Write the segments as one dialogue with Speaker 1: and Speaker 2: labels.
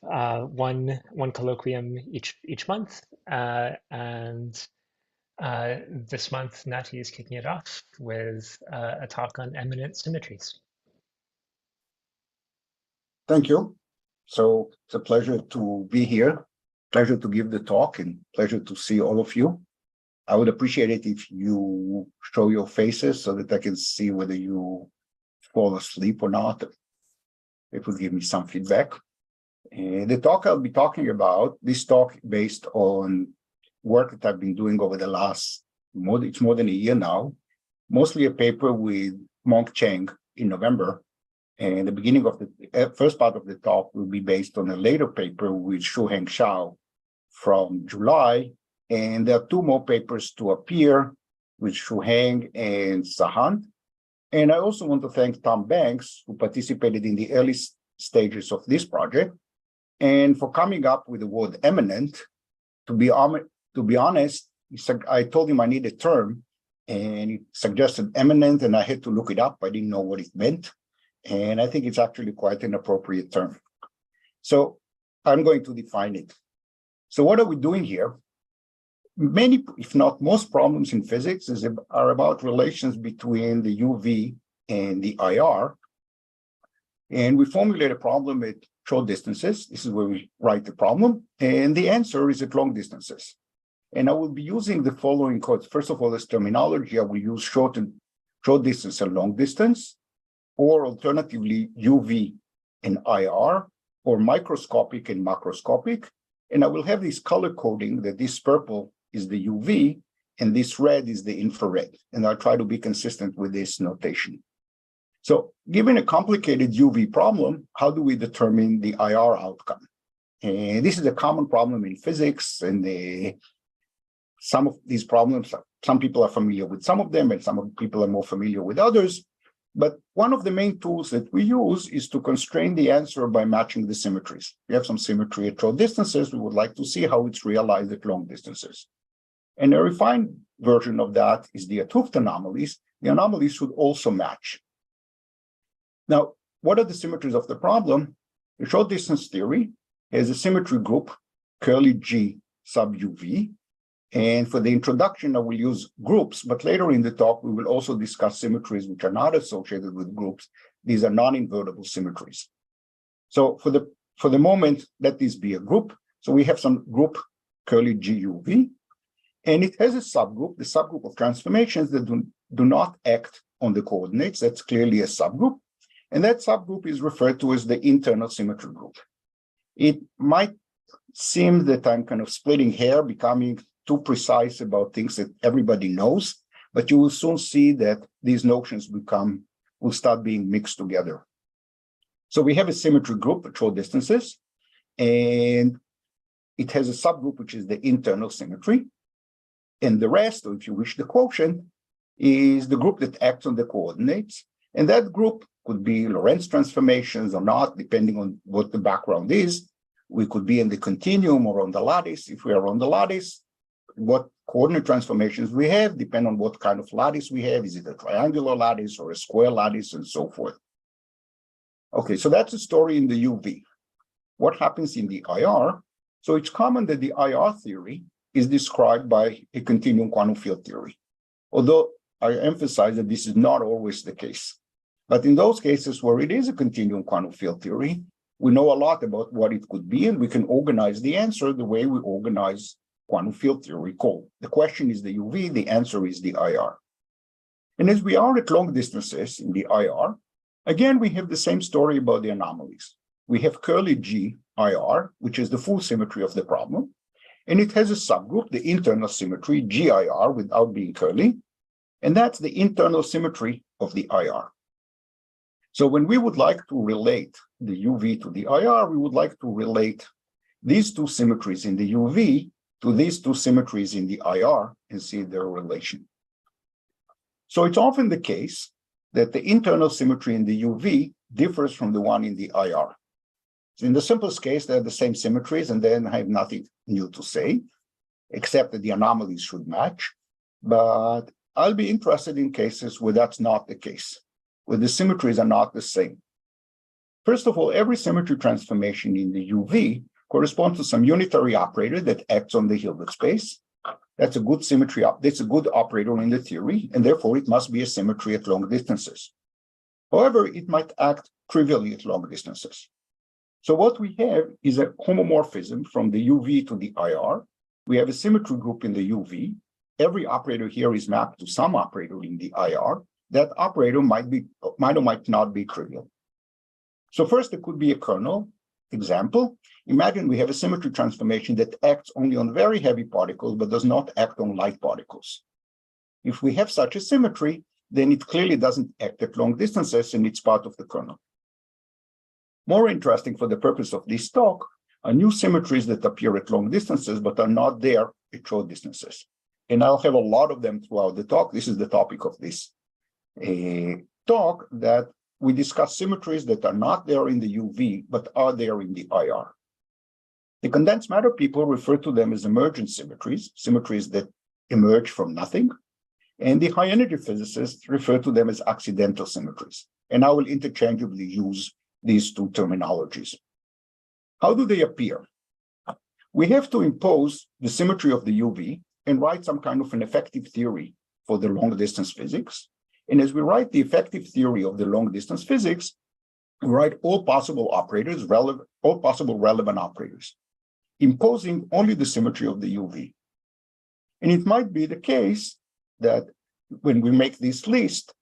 Speaker 1: one colloquium each month, and this month Nati is kicking it off with a talk on eminent symmetries.
Speaker 2: Thank you. So it's a pleasure to be here, pleasure to give the talk, and pleasure to see all of you. I would appreciate it if you show your faces so that I can see whether you fall asleep or not. It will give me some feedback. The talk I'll be talking about, this talk based on work that I've been doing over the last, it's more than a year now, mostly a paper with Meng Cheng in November. And the beginning of the first part of the talk will be based on a later paper with Shu-Heng Shao from July. And there are two more papers to appear with Shu-Heng and Sahand. And I also want to thank Tom Banks, who participated in the early stages of this project, and for coming up with the word eminent. To be honest, I told him I need a term, and he suggested eminent, and I had to look it up. I didn't know what it meant. And I think it's actually quite an appropriate term. So I'm going to define it. So what are we doing here? Many, if not most problems in physics are about relations between the UV and the IR. And we formulate a problem at short distances. This is where we write the problem. And the answer is at long distances. And I will be using the following codes. First of all, as terminology, I will use short distance and long distance, or alternatively UV and IR, or microscopic and macroscopic. And I will have this color coding that this purple is the UV and this red is the infrared. And I'll try to be consistent with this notation. So given a complicated UV problem, how do we determine the IR outcome? And this is a common problem in physics, and some of these problems, some people are familiar with some of them and some people are more familiar with others. But one of the main tools that we use is to constrain the answer by matching the symmetries. We have some symmetry at short distances. We would like to see how it's realized at long distances. And a refined version of that is the Hooft anomalies. The anomalies should also match. Now, what are the symmetries of the problem? The short distance theory has a symmetry group, curly G sub UV. And for the introduction, I will use groups, but later in the talk, we will also discuss symmetries which are not associated with groups. These are non-invertible symmetries. So for the moment, let this be a group. So we have some group curly GUV, and it has a subgroup, the subgroup of transformations that do not act on the coordinates. That's clearly a subgroup. And that subgroup is referred to as the internal symmetry group. It might seem that I'm kind of splitting hair, becoming too precise about things that everybody knows, but you will soon see that these notions will start being mixed together. So we have a symmetry group at short distances, and it has a subgroup, which is the internal symmetry. And the rest, or if you wish, the quotient, is the group that acts on the coordinates. And that group could be Lorentz transformations or not, depending on what the background is. We could be in the continuum or on the lattice. If we are on the lattice, what coordinate transformations we have depend on what kind of lattice we have. Is it a triangular lattice or a square lattice and so forth? Okay, so that's the story in the UV. What happens in the IR? So it's common that the IR theory is described by a continuum quantum field theory, although I emphasize that this is not always the case. But in those cases where it is a continuum quantum field theory, we know a lot about what it could be, and we can organize the answer the way we organize quantum field theory call. The question is the UV, the answer is the IR. And as we are at long distances in the IR, again, we have the same story about the anomalies. We have curly G IR, which is the full symmetry of the problem, and it has a subgroup, the internal symmetry, GIR, without being curly, and that's the internal symmetry of the IR. So when we would like to relate the UV to the IR, we would like to relate these two symmetries in the UV to these two symmetries in the IR and see their relation. So it's often the case that the internal symmetry in the UV differs from the one in the IR. So in the simplest case, they're the same symmetries, and then I have nothing new to say, except that the anomalies should match. But I'll be interested in cases where that's not the case, where the symmetries are not the same. First of all, every symmetry transformation in the UV corresponds to some unitary operator that acts on the Hilbert space. That's a good symmetry. That's a good operator in the theory, and therefore it must be a symmetry at long distances. However, it might act trivially at long distances. So what we have is a homomorphism from the UV to the IR. We have a symmetry group in the UV. Every operator here is mapped to some operator in the IR. That operator might or might not be trivial. So first, there could be a kernel. Example, imagine we have a symmetry transformation that acts only on very heavy particles, but does not act on light particles. If we have such a symmetry, then it clearly doesn't act at long distances, and it's part of the kernel. More interesting for the purpose of this talk are new symmetries that appear at long distances, but are not there at short distances. And I'll have a lot of them throughout the talk. This is the topic of this talk, that we discuss symmetries that are not there in the UV, but are there in the IR. The condensed matter people refer to them as emergent symmetries, symmetries that emerge from nothing. And the high energy physicists refer to them as accidental symmetries. And I will interchangeably use these two terminologies. How do they appear? We have to impose the symmetry of the UV and write some kind of an effective theory for the long distance physics. And as we write the effective theory of the long distance physics, we write all possible operators, all possible relevant operators, imposing only the symmetry of the UV. And it might be the case that when we make this list,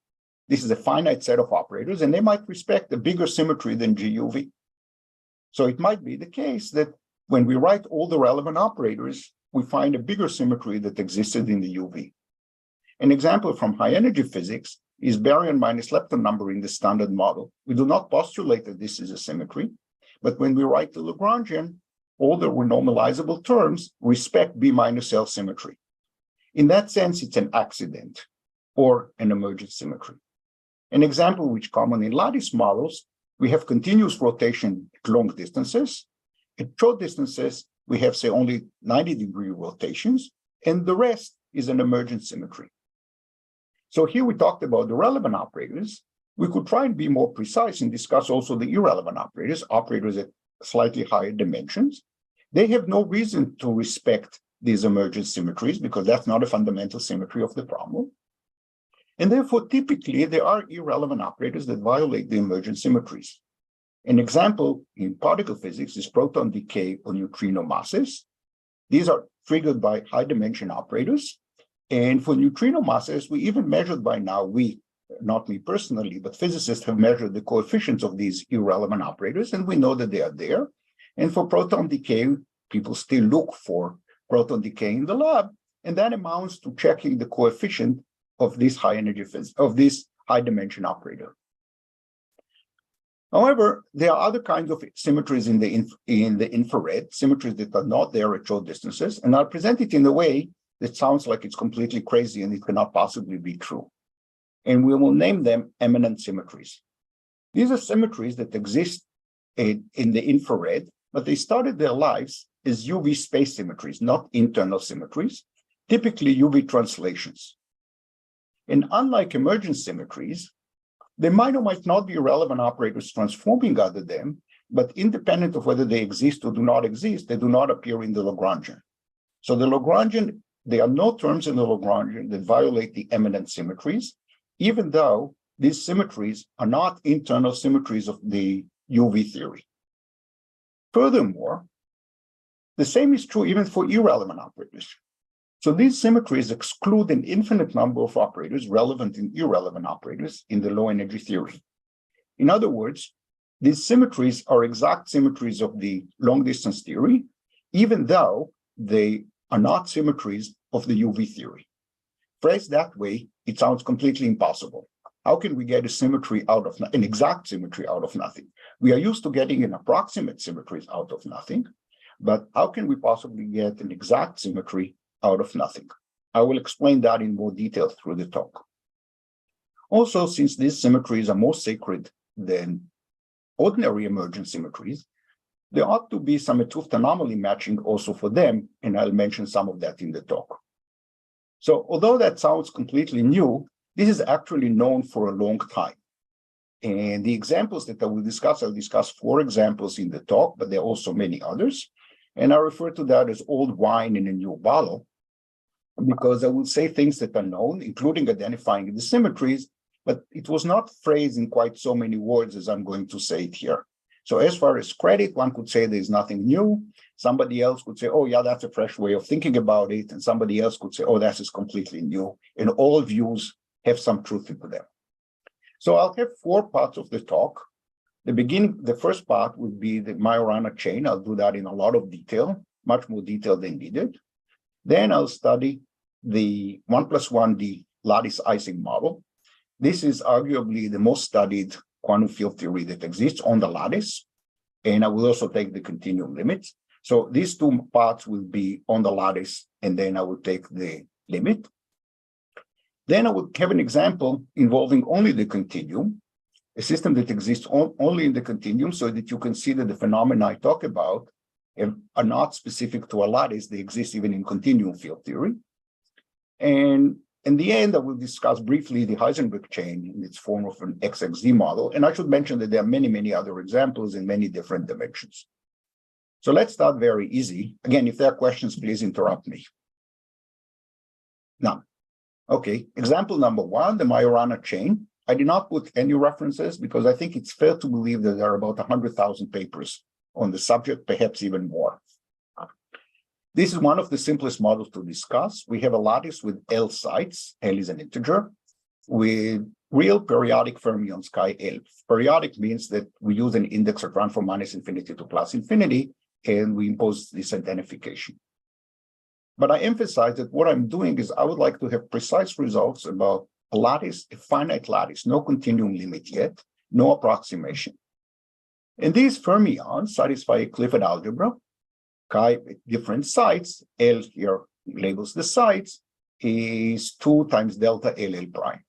Speaker 2: this is a finite set of operators, and they might respect a bigger symmetry than GUV. So it might be the case that when we write all the relevant operators, we find a bigger symmetry that existed in the UV. An example from high energy physics is baryon minus lepton number in the standard model. We do not postulate that this is a symmetry, but when we write the Lagrangian, all the renormalizable terms respect B minus L symmetry. In that sense, it's an accident or an emergent symmetry. An example which is common in lattice models, we have continuous rotation at long distances. At short distances, we have, say, only 90-degree rotations, and the rest is an emergent symmetry. So here we talked about the relevant operators. We could try and be more precise and discuss also the irrelevant operators, operators at slightly higher dimensions. They have no reason to respect these emergent symmetries because that's not a fundamental symmetry of the problem. And therefore, typically, there are irrelevant operators that violate the emergent symmetries. An example in particle physics is proton decay or neutrino masses. These are triggered by high dimension operators. And for neutrino masses, we even measured by now, not me personally, but physicists have measured the coefficients of these irrelevant operators, and we know that they are there. And for proton decay, people still look for proton decay in the lab, and that amounts to checking the coefficient of this high energy of this high dimension operator. However, there are other kinds of symmetries in the infrared, symmetries that are not there at short distances, and I'll present it in a way that sounds like it's completely crazy and it cannot possibly be true. And we will name them eminent symmetries. These are symmetries that exist in the infrared, but they started their lives as UV space symmetries, not internal symmetries, typically UV translations. And unlike emergent symmetries, they might or might not be relevant operators transforming out of them, but independent of whether they exist or do not exist, they do not appear in the Lagrangian. So the Lagrangian, there are no terms in the Lagrangian that violate the eminent symmetries, even though these symmetries are not internal symmetries of the UV theory. Furthermore, the same is true even for irrelevant operators. So these symmetries exclude an infinite number of operators, relevant and irrelevant operators, in the low energy theory. In other words, these symmetries are exact symmetries of the long distance theory, even though they are not symmetries of the UV theory. Phrased that way, it sounds completely impossible. How can we get a symmetry out of an exact symmetry out of nothing? We are used to getting an approximate symmetries out of nothing, but how can we possibly get an exact symmetry out of nothing? I will explain that in more detail through the talk. Also, since these symmetries are more sacred than ordinary emergent symmetries, there ought to be some Hooft anomaly matching also for them, and I'll mention some of that in the talk. So although that sounds completely new, this is actually known for a long time. And the examples that I will discuss, I'll discuss 4 examples in the talk, but there are also many others. And I refer to that as old wine in a new bottle, because I will say things that are known, including identifying the symmetries, but it was not phrased in quite so many words as I'm going to say it here. So as far as credit, one could say there's nothing new. Somebody else could say, oh yeah, that's a fresh way of thinking about it. And somebody else could say, oh, that is completely new. And all views have some truth into them. So I'll have 4 parts of the talk. The first part would be the Majorana chain. I'll do that in a lot of detail, much more detail than needed. Then I'll study the 1+1D lattice Ising model. This is arguably the most studied quantum field theory that exists on the lattice. And I will also take the continuum limits. So these 2 parts will be on the lattice, and then I will take the limit. Then I will have an example involving only the continuum, a system that exists only in the continuum, so that you can see that the phenomena I talk about are not specific to a lattice. They exist even in continuum field theory. And in the end, I will discuss briefly the Heisenberg chain in its form of an XXZ model. And I should mention that there are many, many other examples in many different dimensions. So let's start very easy. Again, if there are questions, please interrupt me. Now, okay, example number 1, the Majorana chain. I did not put any references because I think it's fair to believe that there are about 100,000 papers on the subject, perhaps even more. This is one of the simplest models to discuss. We have a lattice with L sites, L is an integer, with real periodic fermions, chi L. Periodic means that we use an index that runs from -infinity to +infinity, and we impose this identification. But I emphasize that what I'm doing is I would like to have precise results about a lattice, a finite lattice, no continuum limit yet, no approximation. And these fermions satisfy a Clifford algebra, chi at different sites, L here labels the sites, is 2 times delta LL prime.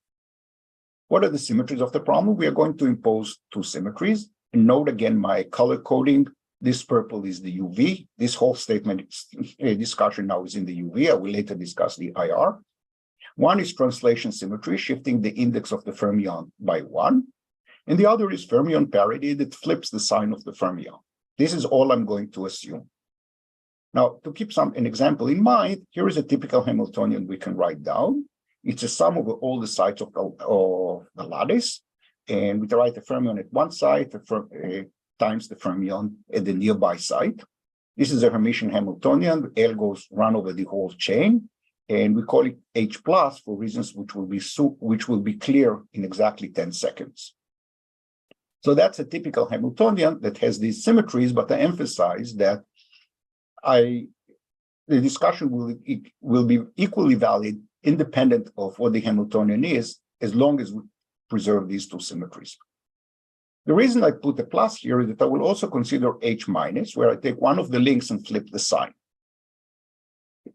Speaker 2: What are the symmetries of the problem? We are going to impose 2 symmetries. And note again my color coding. This purple is the UV. This whole statement discussion now is in the UV. I will later discuss the IR. One is translation symmetry, shifting the index of the fermion by 1. And the other is fermion parity that flips the sign of the fermion. This is all I'm going to assume. Now, to keep an example in mind, here is a typical Hamiltonian we can write down. It's a sum of all the sides of the lattice. And we write the fermion at one side times the fermion at the nearby site. This is a Hermitian Hamiltonian. L goes run over the whole chain. And we call it H plus for reasons which will be clear in exactly 10 seconds. So that's a typical Hamiltonian that has these symmetries, but I emphasize that the discussion will be equally valid independent of what the Hamiltonian is, as long as we preserve these 2 symmetries. The reason I put a plus here is that I will also consider H minus, where I take one of the links and flip the sign.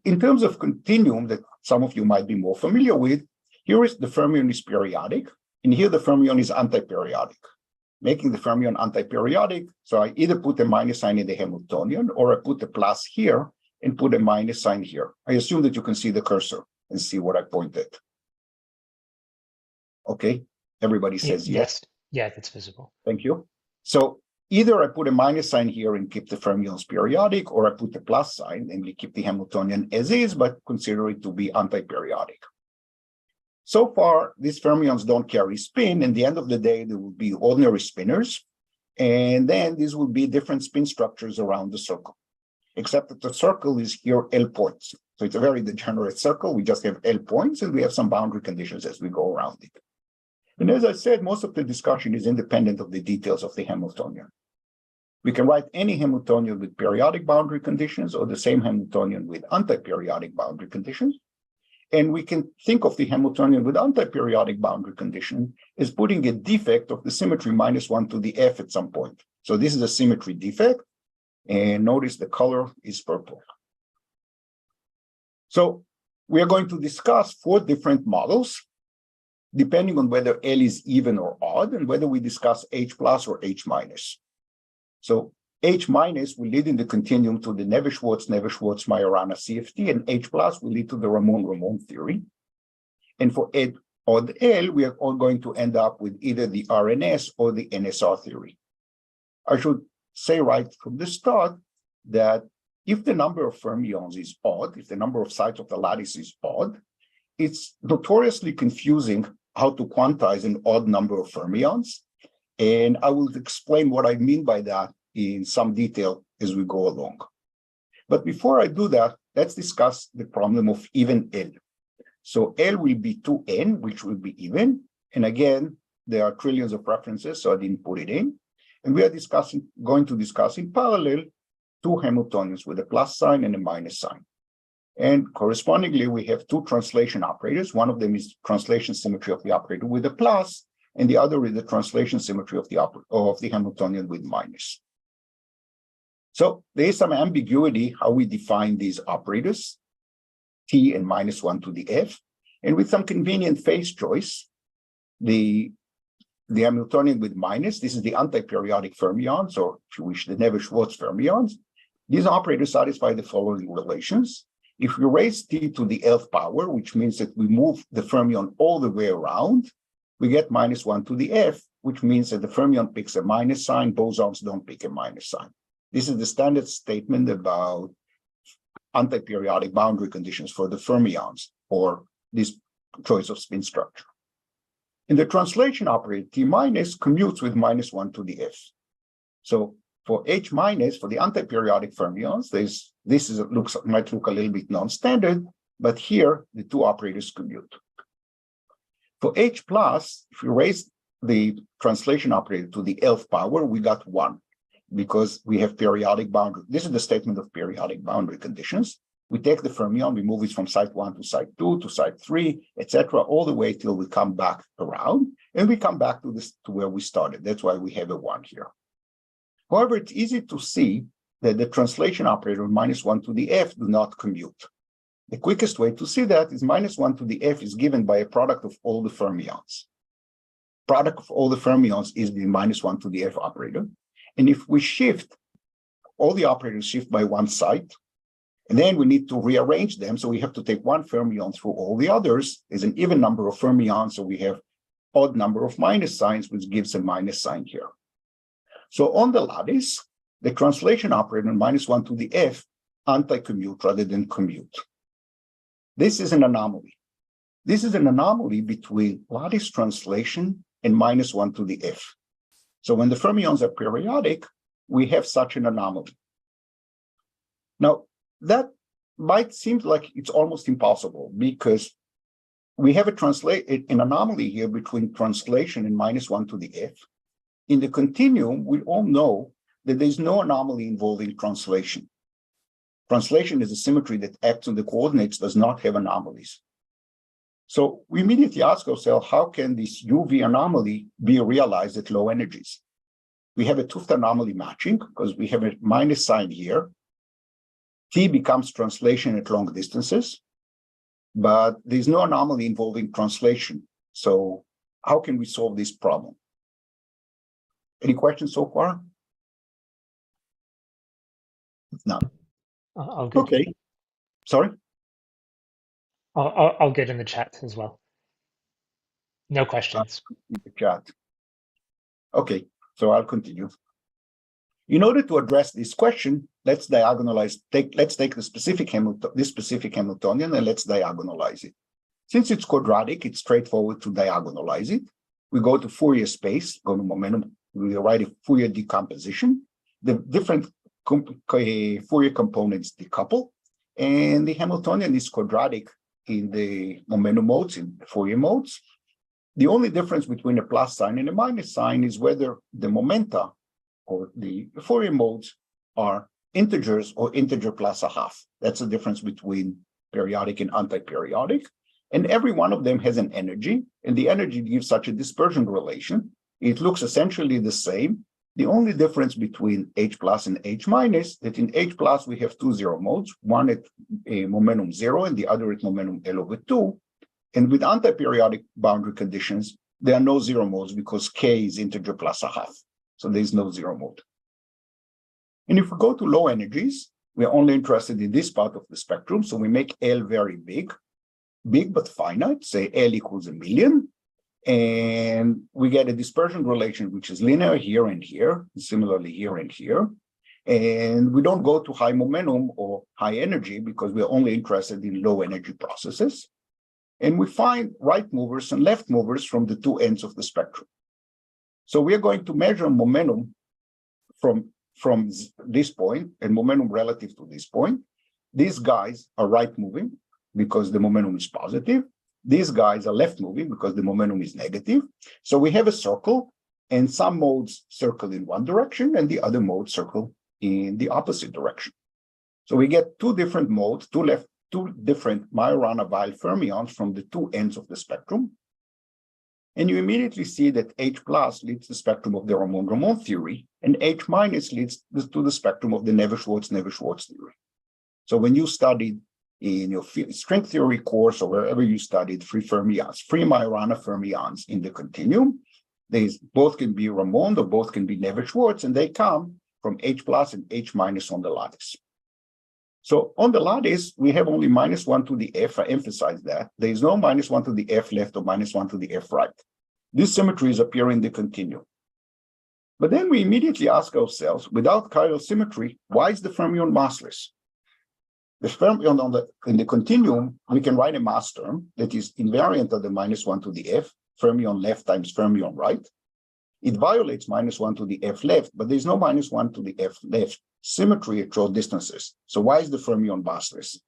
Speaker 2: In terms of continuum that some of you might be more familiar with, here is the fermion is periodic, and here the fermion is antiperiodic. Making the fermion antiperiodic, so I either put a minus sign in the Hamiltonian, or I put a plus here and put a minus sign here. I assume that you can see the cursor and see what I pointed. Okay, everybody says yes.
Speaker 1: Yeah, that's visible.
Speaker 2: Thank you. So either I put a minus sign here and keep the fermions periodic, or I put a plus sign and we keep the Hamiltonian as is, but consider it to be antiperiodic. So far, these fermions don't carry spin. At the end of the day, they will be ordinary spinners. And then these will be different spin structures around the circle, except that the circle is here L points. So it's a very degenerate circle. We just have L points, and we have some boundary conditions as we go around it. And as I said, most of the discussion is independent of the details of the Hamiltonian. We can write any Hamiltonian with periodic boundary conditions or the same Hamiltonian with antiperiodic boundary conditions. And we can think of the Hamiltonian with antiperiodic boundary condition as putting a defect of the symmetry -1 to the F at some point. So this is a symmetry defect. And notice the color is purple. So we are going to discuss 4 different models, depending on whether L is even or odd, and whether we discuss H plus or H minus. So H minus will lead in the continuum to the Neves-Schwartz, Majorana CFT, and H plus will lead to the Ramon-Ramon theory. And for odd L, we are all going to end up with either the RNS or the NSR theory. I should say right from the start that if the number of fermions is odd, if the number of sides of the lattice is odd, it's notoriously confusing how to quantize an odd number of fermions. And I will explain what I mean by that in some detail as we go along. But before I do that, let's discuss the problem of even L. So L will be 2n, which will be even. And again, there are trillions of references, so I didn't put it in. And we are going to discuss in parallel two Hamiltonians with a plus sign and a minus sign. And correspondingly, we have two translation operators. One of them is translation symmetry of the operator with a plus, and the other is the translation symmetry of the Hamiltonian with minus. So there is some ambiguity how we define these operators, t and minus 1 to the f. And with some convenient phase choice, the Hamiltonian with minus, this is the antiperiodic fermions, or if you wish, the Neves-Schwarz fermions. These operators satisfy the following relations. If we raise t to the nth power, which means that we move the fermion all the way around, we get minus 1 to the f, which means that the fermion picks a minus sign, bosons don't pick a minus sign. This is the standard statement about antiperiodic boundary conditions for the fermions, or this choice of spin structure. In the translation operator, T minus commutes with minus 1 to the f. So for H minus, for the antiperiodic fermions, might look a little bit non-standard, but here the two operators commute. For H plus, if we raise the translation operator to the nth power, we got 1, because we have periodic boundary. This is the statement of periodic boundary conditions. We take the fermion, we move it from site 1 to site 2 to site 3, etc., all the way till we come back around, and we come back to where we started. That's why we have a 1 here. However, it's easy to see that the translation operator minus 1 to the f do not commute. The quickest way to see that is minus 1 to the f is given by a product of all the fermions. Product of all the fermions is the minus 1 to the f operator. And if we shift, all the operators shift by one site, and then we need to rearrange them. So we have to take one fermion through all the others. There's an even number of fermions, so we have odd number of minus signs, which gives a minus sign here. So on the lattice, the translation operator minus 1 to the f anti-commute rather than commute. This is an anomaly. This is an anomaly between lattice translation and minus 1 to the f. So when the fermions are periodic, we have such an anomaly. Now, that might seem like it's almost impossible, because we have an anomaly here between translation and minus 1 to the f. In the continuum, we all know that there's no anomaly involving translation. Translation is a symmetry that acts on the coordinates, does not have anomalies. So we immediately ask ourselves, how can this UV anomaly be realized at low energies? We have a Hooft anomaly matching, because we have a minus sign here. T becomes translation at long distances, but there's no anomaly involving translation. So how can we solve this problem? Any questions so far? None.
Speaker 1: I'll get
Speaker 2: Okay. Sorry?
Speaker 1: I'll get in the chat as well. No questions.
Speaker 2: In the chat. Okay, so I'll continue. In order to address this question, let's diagonalize. Let's take this specific Hamiltonian and let's diagonalize it. Since it's quadratic, it's straightforward to diagonalize it. We go to Fourier space, go to momentum. We write a Fourier decomposition. The different Fourier components decouple, and the Hamiltonian is quadratic in the momentum modes, in the Fourier modes. The only difference between a plus sign and a minus sign is whether the momenta or the Fourier modes are integers or integer plus a half. That's the difference between periodic and antiperiodic. And every one of them has an energy, and the energy gives such a dispersion relation. It looks essentially the same. The only difference between H plus and H minus, that in H plus we have two zero modes, one at a momentum 0 and the other at momentum L over 2. And with antiperiodic boundary conditions, there are no zero modes because K is integer plus a half. So there's no zero mode. And if we go to low energies, we're only interested in this part of the spectrum. So we make L very big. big but finite, say L equals 1,000,000, and we get a dispersion relation which is linear here and here, similarly here and here. And we don't go to high momentum or high energy because we're only interested in low energy processes. And we find right movers and left movers from the two ends of the spectrum. So we are going to measure momentum from this point and momentum relative to this point. These guys are right moving because the momentum is positive. These guys are left moving because the momentum is negative. So we have a circle, and some modes circle in one direction and the other modes circle in the opposite direction. So we get two different modes, two different Majorana-Weil fermions from the two ends of the spectrum. And you immediately see that H plus leads the spectrum of the Ramon-Ramon theory, and H minus leads to the spectrum of the Never-Schwartz theory. So when you studied in your string theory course or wherever you studied free Majorana fermions in the continuum, these both can be Ramon or both can be Never-Schwartz, and they come from H plus and H minus on the lattice. So on the lattice, we have only -1 to the F. I emphasize that. There is no -1 to the F left or -1 to the F right. These symmetries appear in the continuum. But then we immediately ask ourselves, without chiral symmetry, why is the fermion massless? The fermion in the continuum, we can write a mass term that is invariant of the -1 to the F, fermion left times fermion right. It violates -1 to the F left, but there's no -1 to the F left symmetry at short distances. So why is the fermion massless?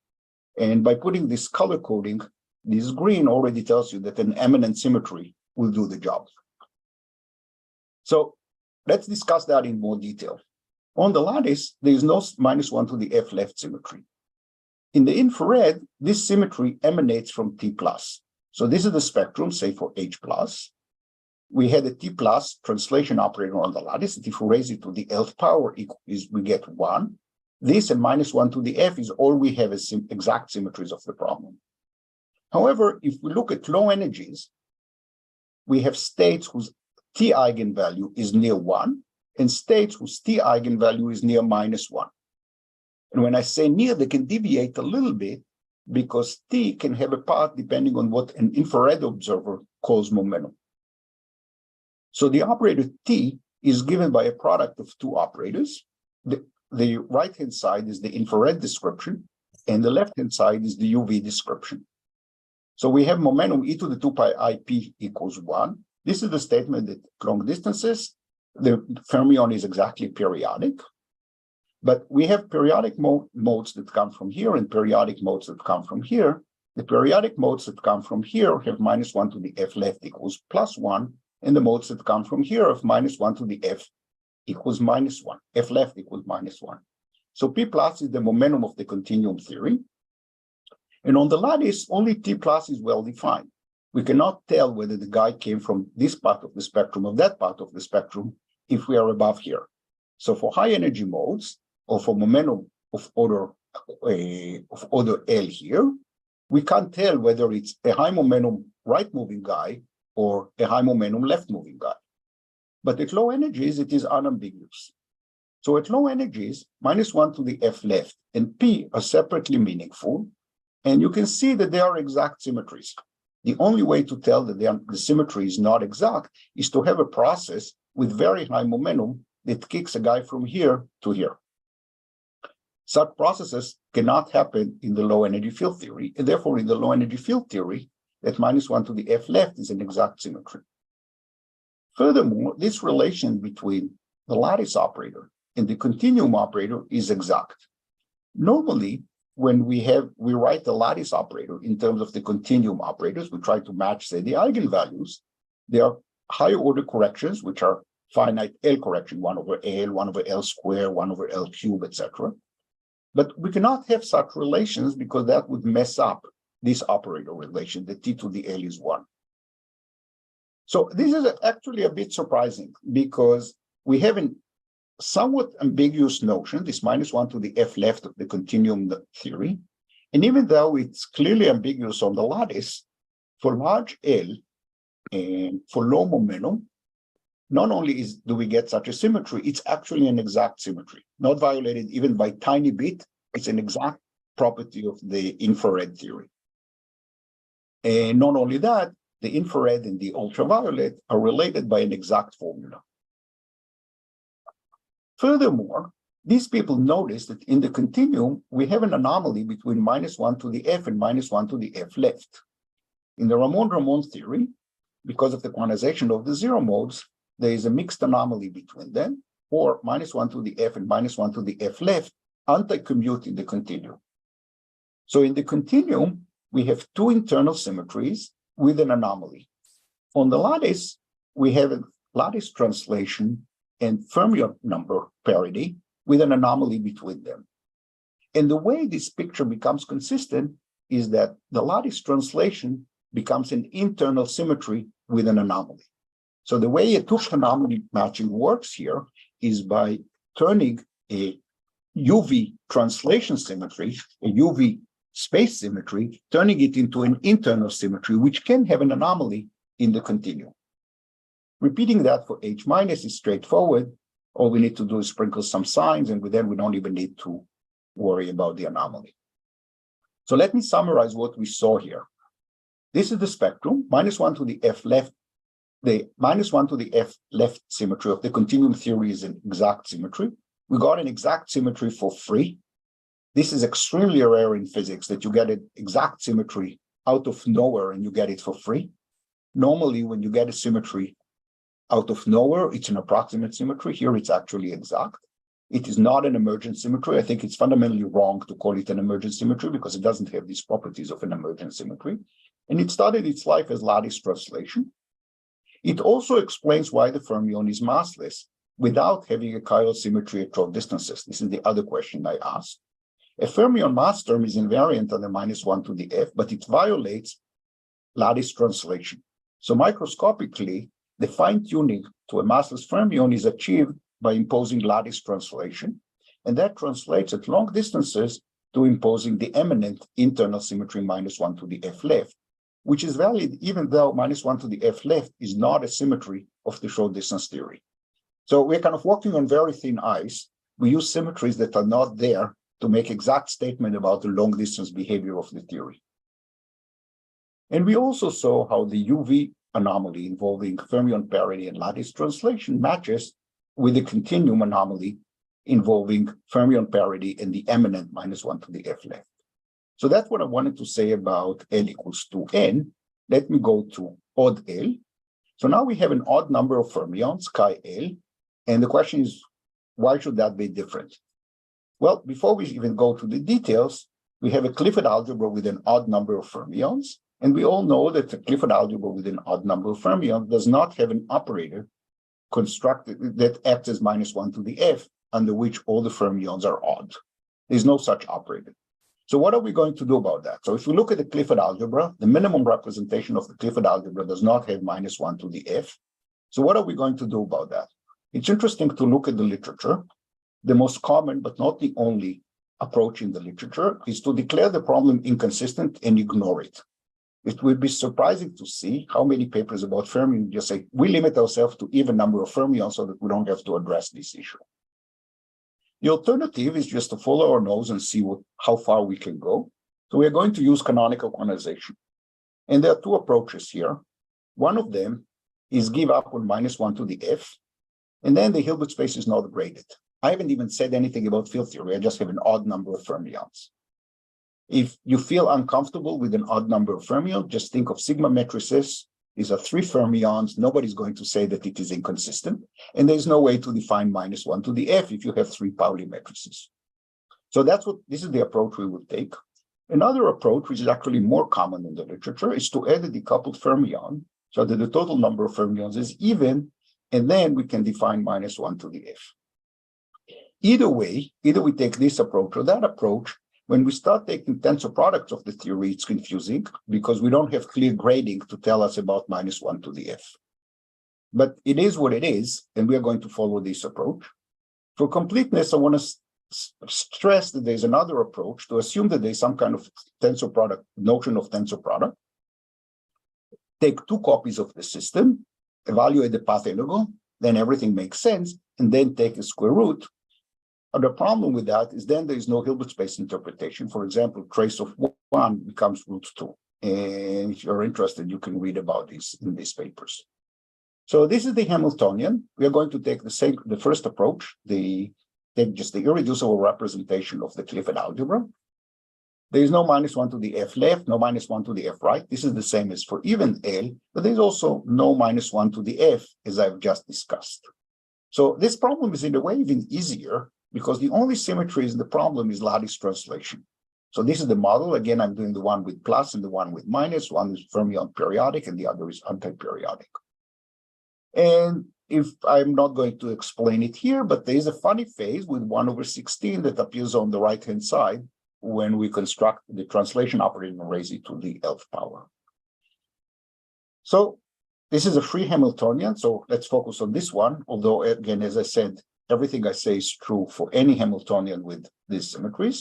Speaker 2: And by putting this color coding, this green already tells you that an eminent symmetry will do the job. So let's discuss that in more detail. On the lattice, there is no -1 to the F left symmetry. In the infrared, this symmetry emanates from T plus. So this is the spectrum, say for H plus. We had a T plus translation operator on the lattice. If we raise it to the Lth power, we get 1. This and -1 to the F is all we have as exact symmetries of the problem. However, if we look at low energies, we have states whose T eigenvalue is near 1 and states whose T eigenvalue is near -1. And when I say near, they can deviate a little bit because T can have a path depending on what an infrared observer calls momentum. So the operator T is given by a product of two operators. The right-hand side is the infrared description, and the left-hand side is the UV description. So we have momentum e to the 2 pi IP equals 1. This is the statement that at long distances, the fermion is exactly periodic. But we have periodic modes that come from here and periodic modes that come from here. The periodic modes that come from here have -1 to the F left equals +1. And the modes that come from here of -1 to the F equals -1, F left equals -1. So P plus is the momentum of the continuum theory. And on the lattice, only T plus is well defined. We cannot tell whether the guy came from this part of the spectrum or that part of the spectrum if we are above here. So for high energy modes or for momentum of order L here, we can't tell whether it's a high momentum right moving guy or a high momentum left moving guy. But at low energies, it is unambiguous. So at low energies, -1 to the F left and P are separately meaningful. And you can see that they are exact symmetries. The only way to tell that the symmetry is not exact is to have a process with very high momentum that kicks a guy from here to here. Such processes cannot happen in the low energy field theory. And therefore, in the low energy field theory, that -1 to the F left is an exact symmetry. Furthermore, this relation between the lattice operator and the continuum operator is exact. Normally, when we write the lattice operator in terms of the continuum operators, we try to match, say, the eigenvalues. There are higher order corrections, which are finite L correction, 1 over L, 1 over L squared, 1 over L cubed, etc. But we cannot have such relations because that would mess up this operator relation, the T to the L is 1. So this is actually a bit surprising because we have a somewhat ambiguous notion, this -1 to the F left of the continuum theory. And even though it's clearly ambiguous on the lattice, for large L and for low momentum, not only do we get such a symmetry, it's actually an exact symmetry, not violated even by tiny bit. It's an exact property of the infrared theory. And not only that, the infrared and the ultraviolet are related by an exact formula. Furthermore, these people notice that in the continuum, we have an anomaly between -1 to the f and -1 to the f left. In the Ramon-Ramon theory, because of the quantization of the zero modes, there is a mixed anomaly between them, or -1 to the f and -1 to the f left anti-commute in the continuum. So in the continuum, we have two internal symmetries with an anomaly. On the lattice, we have a lattice translation and fermion number parity with an anomaly between them. And the way this picture becomes consistent is that the lattice translation becomes an internal symmetry with an anomaly. So the way a Hooft anomaly matching works here is by turning a UV translation symmetry, a UV space symmetry, turning it into an internal symmetry, which can have an anomaly in the continuum. Repeating that for H minus is straightforward. All we need to do is sprinkle some signs, and then we don't even need to worry about the anomaly. So let me summarize what we saw here. This is the spectrum, -1 to the f left. The -1 to the f left symmetry of the continuum theory is an exact symmetry. We got an exact symmetry for free. This is extremely rare in physics, that you get an exact symmetry out of nowhere and you get it for free. Normally, when you get a symmetry out of nowhere, it's an approximate symmetry. Here, it's actually exact. It is not an emergent symmetry. I think it's fundamentally wrong to call it an emergent symmetry because it doesn't have these properties of an emergent symmetry. And it started its life as lattice translation. It also explains why the fermion is massless without having a chiral symmetry at short distances. This is the other question I asked. A fermion mass term is invariant on the -1 to the f, but it violates lattice translation. So microscopically, the fine-tuning to a massless fermion is achieved by imposing lattice translation, and that translates at long distances to imposing the eminent internal symmetry -1 to the f left, which is valid even though -1 to the f left is not a symmetry of the short distance theory. So we're kind of walking on very thin ice. We use symmetries that are not there to make exact statement about the long distance behavior of the theory. And we also saw how the UV anomaly involving fermion parity and lattice translation matches with the continuum anomaly involving fermion parity and the eminent -1 to the f left. So that's what I wanted to say about L equals to n. Let me go to odd L. So now we have an odd number of fermions, chi L, and the question is, why should that be different? Well, before we even go to the details, we have a Clifford algebra with an odd number of fermions, and we all know that the Clifford algebra with an odd number of fermions does not have an operator constructed that acts as -1 to the f, under which all the fermions are odd. There's no such operator. So what are we going to do about that? So if we look at the Clifford algebra, the minimum representation of the Clifford algebra does not have -1 to the f. So what are we going to do about that? It's interesting to look at the literature. The most common, but not the only approach in the literature, is to declare the problem inconsistent and ignore it. It would be surprising to see how many papers about fermions just say, we limit ourselves to even number of fermions so that we don't have to address this issue. The alternative is just to follow our nose and see how far we can go. So we are going to use canonical quantization. And there are two approaches here. One of them is give up on -1 to the f, and then the Hilbert space is not graded. I haven't even said anything about field theory. I just have an odd number of fermions. If you feel uncomfortable with an odd number of fermions, just think of sigma matrices. These are 3 fermions. Nobody's going to say that it is inconsistent. And there's no way to define -1 to the f if you have 3 Pauli matrices. So this is the approach we would take. Another approach, which is actually more common in the literature, is to add a decoupled fermion so that the total number of fermions is even, and then we can define -1 to the f. Either way, either we take this approach or that approach, when we start taking tensor products of the theory, it's confusing because we don't have clear grading to tell us about -1 to the f. But it is what it is, and we are going to follow this approach. For completeness, I want to stress that there's another approach to assume that there's some kind of tensor product, notion of tensor product. Take 2 copies of the system, evaluate the path integral, then everything makes sense, and then take a square root. And the problem with that is then there is no Hilbert space interpretation. For example, trace of 1 becomes root 2. And if you're interested, you can read about this in these papers. So this is the Hamiltonian. We are going to take the first approach, take just the irreducible representation of the Clifford algebra. There is no -1 to the f left, no -1 to the f right. This is the same as for even L, but there's also no -1 to the f, as I've just discussed. So this problem is in a way even easier because the only symmetry in the problem is lattice translation. So this is the model. Again, I'm doing the one with plus and the one with minus. One is fermion periodic and the other is antiperiodic. And if I'm not going to explain it here, but there is a funny phase with 1/16 that appears on the right-hand side when we construct the translation operator and raise it to the 11th power. So this is a free Hamiltonian. So let's focus on this one. Although, again, as I said, everything I say is true for any Hamiltonian with these symmetries.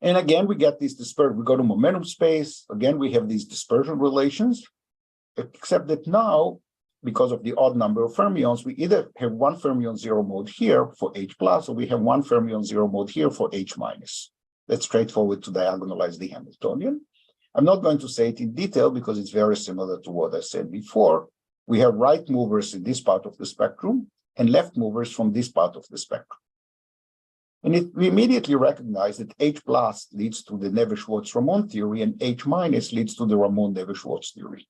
Speaker 2: And again, we get this dispersion. We go to momentum space. Again, we have these dispersion relations, except that now, because of the odd number of fermions, we either have one fermion zero mode here for H plus, or we have one fermion zero mode here for H minus. That's straightforward to diagonalize the Hamiltonian. I'm not going to say it in detail because it's very similar to what I said before. We have right movers in this part of the spectrum and left movers from this part of the spectrum. And we immediately recognize that H plus leads to the Navier-Schwartz-Ramon theory and H minus leads to the Ramon-Navier-Schwartz theory.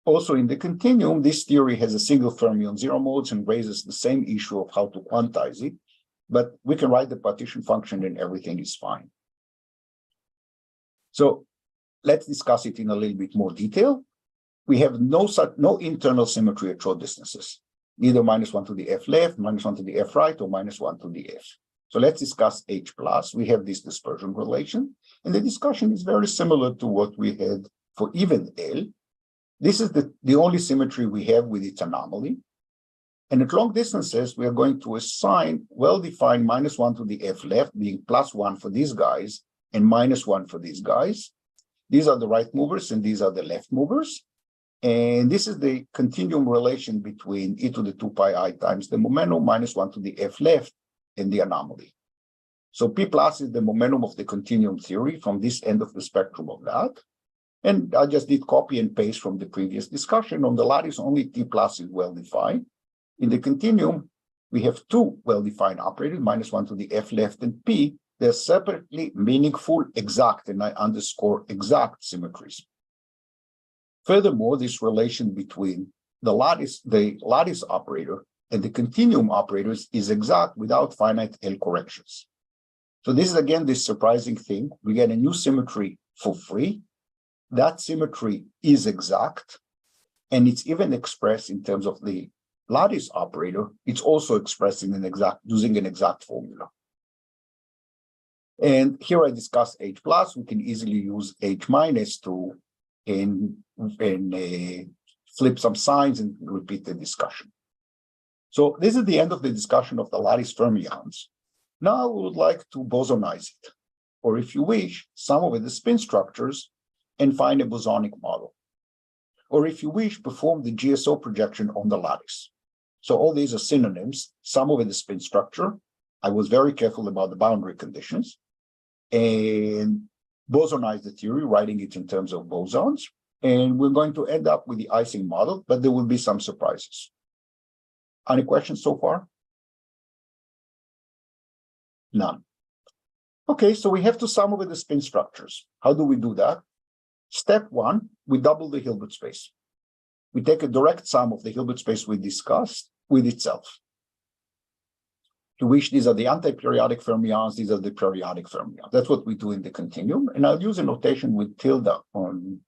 Speaker 2: Also in the continuum, this theory has a single fermion zero modes and raises the same issue of how to quantize it, but we can write the partition function and everything is fine. So let's discuss it in a little bit more detail. We have no internal symmetry at short distances, neither -1 to the f left, -1 to the f right, or -1 to the f. So let's discuss H plus. We have this dispersion relation, and the discussion is very similar to what we had for even L. This is the only symmetry we have with its anomaly. And at long distances, we are going to assign well-defined -1 to the f left, being +1 for these guys, and -1 for these guys. These are the right movers, and these are the left movers. And this is the continuum relation between e to the 2 pi I times the momentum -1 to the f left and the anomaly. So P plus is the momentum of the continuum theory from this end of the spectrum of that. And I just did copy and paste from the previous discussion. On the lattice, only T plus is well-defined. In the continuum, we have two well-defined operators, -1 to the f left and P. They're separately meaningful, exact, and I underscore exact symmetries. Furthermore, this relation between the lattice operator and the continuum operators is exact without finite L corrections. So this is, again, this surprising thing. We get a new symmetry for free. That symmetry is exact, and it's even expressed in terms of the lattice operator. It's also expressed in using an exact formula. And here I discuss H plus. We can easily use H minus to flip some signs and repeat the discussion. So this is the end of the discussion of the lattice fermions. Now we would like to bosonize it, or if you wish, sum over the spin structures and find a bosonic model. Or if you wish, perform the GSO projection on the lattice. So all these are synonyms, sum over the spin structure. I was very careful about the boundary conditions. And bosonize the theory, writing it in terms of bosons. And we're going to end up with the Ising model, but there will be some surprises. Any questions so far? None. Okay, so we have to sum over the spin structures. How do we do that? Step one, we double the Hilbert space. We take a direct sum of the Hilbert space we discussed with itself. To which these are the antiperiodic fermions, these are the periodic fermions. That's what we do in the continuum. And I'll use a notation with tilde on